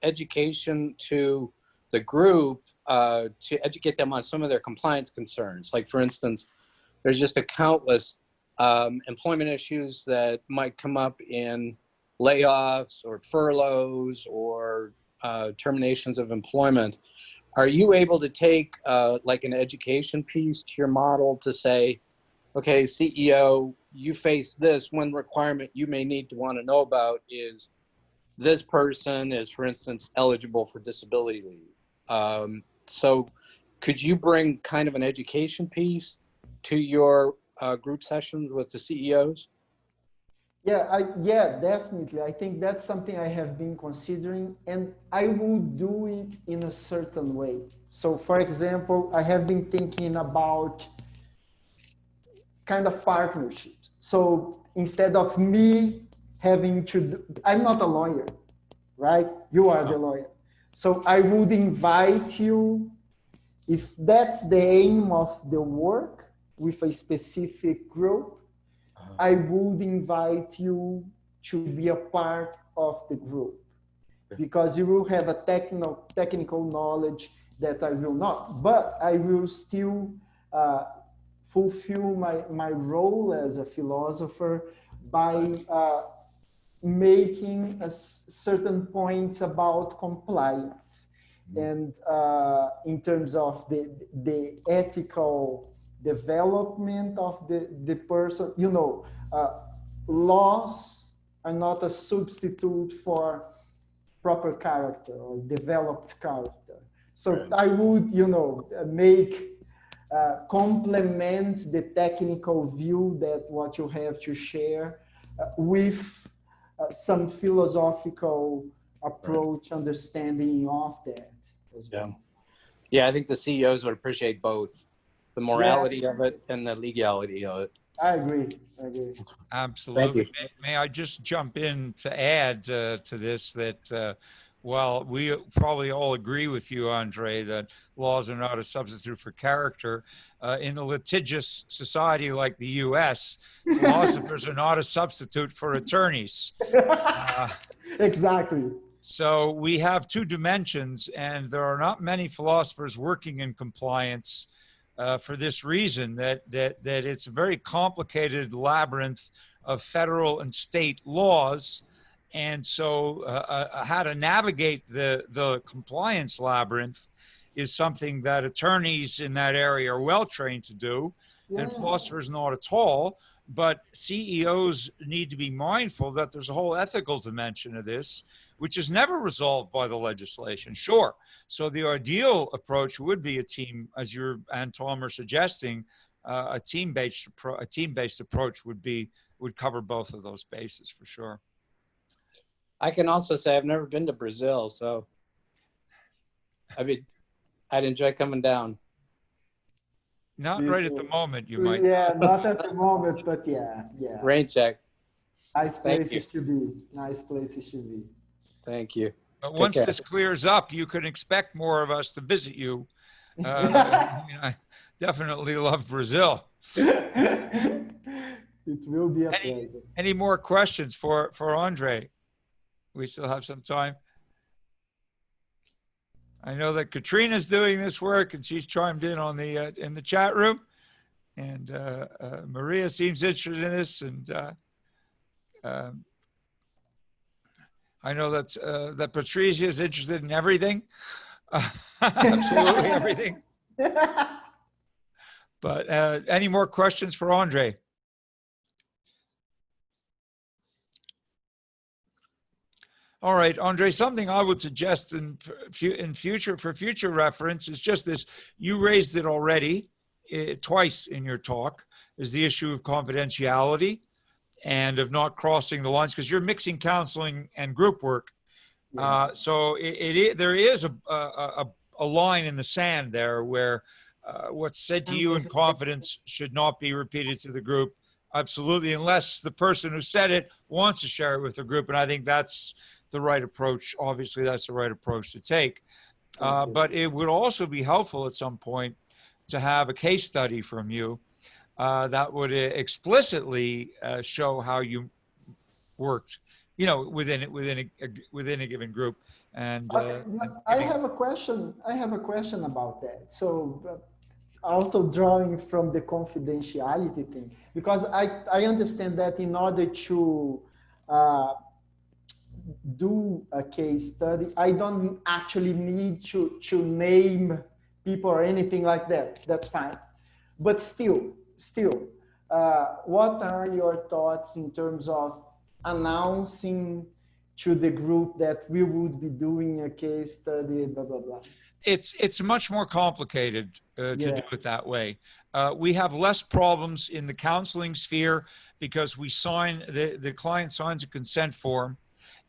education to the group to educate them on some of their compliance concerns. Like, for instance, there's just a countless employment issues that might come up in layoffs or furloughs or terminations of employment. Are you able to take like an education piece to your model to say, okay, CEO, you face this. One requirement you may need to want to know about is this person is, for instance, eligible for disability leave. So could you bring kind of an education piece to your group sessions with the CEOs? Yeah, definitely. I think that's something I have been considering, and I will do it in a certain way. So, for example, I have been thinking about kind of partnerships. So instead of me having to, I'm not a lawyer, right? You are the lawyer. So I would invite you, if that's the aim of the work with a specific group, I would invite you to be a part of the group, because you will have a technical knowledge that I will not, but I will still fulfill my role as a philosopher by making certain points about compliance and in terms of the ethical development of the person. You know, laws are not a substitute for proper character or developed character. So I would, you know, make complement the technical view that what you have to share with some philosophical approach, understanding of that as well. Yeah, I think the CEOs would appreciate both the morality of it and the legality of it. I agree. Absolutely. May I just jump in to add to this that while we probably all agree with you, Andre, that laws are not a substitute for character, in a litigious society like the U.S., philosophers are not a substitute for attorneys. Exactly. So we have two dimensions, and there are not many philosophers working in compliance for this reason, that it's a very complicated labyrinth of federal and state laws. And so how to navigate the compliance labyrinth is something that attorneys in that area are well trained to do, and philosophers not at all. But CEOs need to be mindful that there's a whole ethical dimension of this, which is never resolved by the legislation. Sure. So the ideal approach would be a team, as you and Tom are suggesting, a team-based approach would cover both of those bases for sure. I can also say I've never been to Brazil, so I mean, I'd enjoy coming down. Not right at the moment, you might. Yeah, not at the moment, but yeah. Rain check. Nice Thank places to be. Nice places to be. Thank you. But Take once care. this clears up, you can expect more of us to visit you. I definitely love Brazil. It will be a pleasure. Any more questions for Andre? We still have some time. I know that Katrina's doing this work, and she's chimed in on the in the chat room. And Maria seems interested in this, and I know that Patricia is interested in everything, absolutely everything. But any more questions for Andre? All right, Andre, something I would suggest in future reference is just this. You raised it already twice in your talk, is the issue of confidentiality and of not crossing the lines, because you're mixing counseling and group work. Yeah. So there is a line in the sand there where what's said to you in confidence should not be repeated to the group. Absolutely, unless the person who said it wants to share it with the group. And I think that's the right approach. Obviously, that's the right approach to take. But it would also be helpful at some point to have a case study from you that would explicitly show how you worked, within a given group. And I have a question. I have a question about that. So, also drawing from the confidentiality thing, because I understand that in order to do a case study, I don't actually need to name people or anything like that. That's fine. But still, what are your thoughts in terms of announcing to the group that we would be doing a case study, blah, blah, blah? It's much more complicated to do it that way. We have less problems in the counseling sphere because we sign, the client signs a consent form,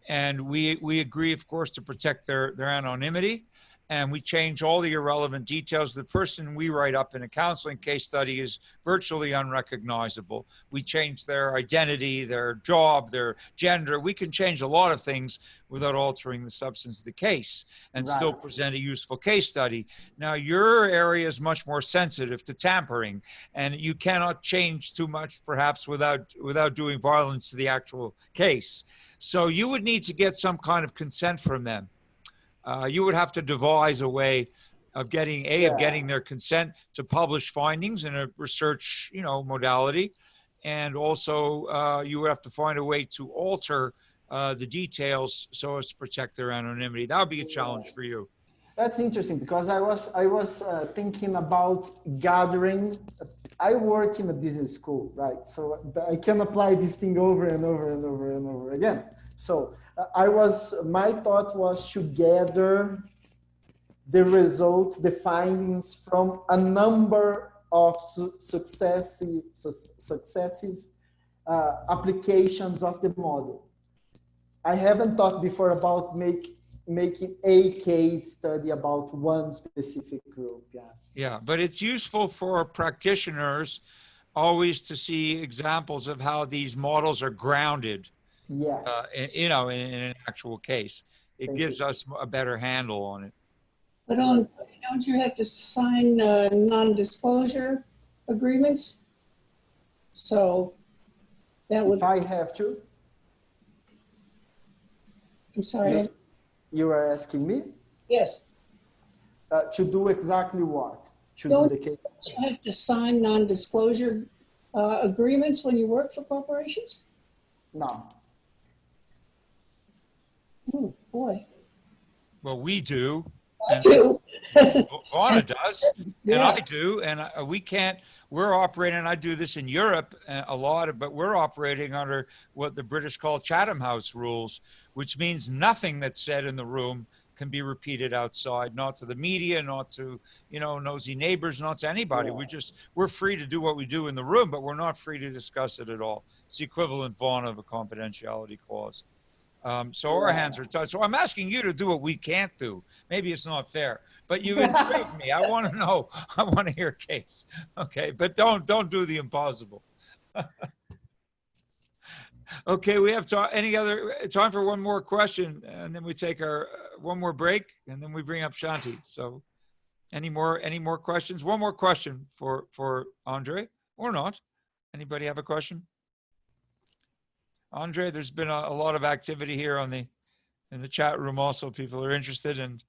and we agree, of course, to protect their anonymity. And we change all the irrelevant details. The person we write up in a counseling case study is virtually unrecognizable. We change their identity, their job, their gender. We can change a lot of things without altering the substance of the case and still present a useful case study. Now, your area is much more sensitive to tampering, and you cannot change too much, perhaps, without doing violence to the actual case. So you would need to get some kind of consent from them. You would have to devise a way of getting their consent to publish findings in a research, modality, and also you would have to find a way to alter the details so as to protect their anonymity. That would be a challenge for you. That's interesting, because I was thinking about gathering. I work in a business school, right? So I can apply this thing over and over and over and over again. So my thought was to gather the results, the findings from a number of successive applications of the model. I haven't thought before about making a case study about one specific group. Yeah, but it's useful for practitioners always to see examples of how these models are grounded. In an actual case. It gives us a better handle on it. But don't you have to sign non-disclosure agreements? So that would... If I have to? I'm sorry? You are asking me? Yes. To do exactly what? Don't you have to sign non-disclosure agreements when you work for corporations? No. Oh, boy. Well, we do. I do. Anna does, and I do, and we can't. We're operating, and I do this in Europe a lot, but we're operating under what the British call Chatham House rules, which means nothing that's said in the room can be repeated outside, not to the media, not to, nosy neighbors, not to anybody. We're free to do what we do in the room, but we're not free to discuss it at all. It's the equivalent, Vaughn, of a confidentiality clause. So our hands are tied. So I'm asking you to do what we can't do. Maybe it's not fair, but you intrigued me. I want to know. I want to hear a case. Okay, but don't do the impossible. Okay, we have any other time for one more question, and then we take our one more break, and then we bring up Shanti. So, any more questions? One more question for Andre, or not? Anybody have a question? Andre, there's been a lot of activity here in the chat room. Also, people are interested, and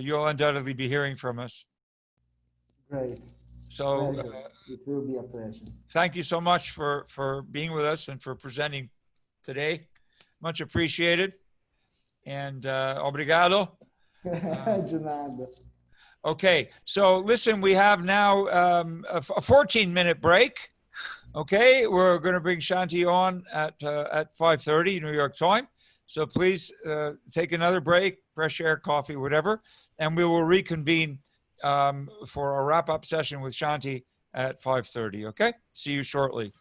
you'll undoubtedly be hearing from us. Great. So it will be a pleasure. Thank you so much for being with us and for presenting today. Much appreciated. And obrigado. De nada. Okay, so listen, we have now a 14-minute break. Okay, we're going to bring Shanti on at 5:30 New York time. So please take another break, fresh air, coffee, whatever, and we will reconvene for a wrap-up session with Shanti at 5:30. Okay, see you shortly.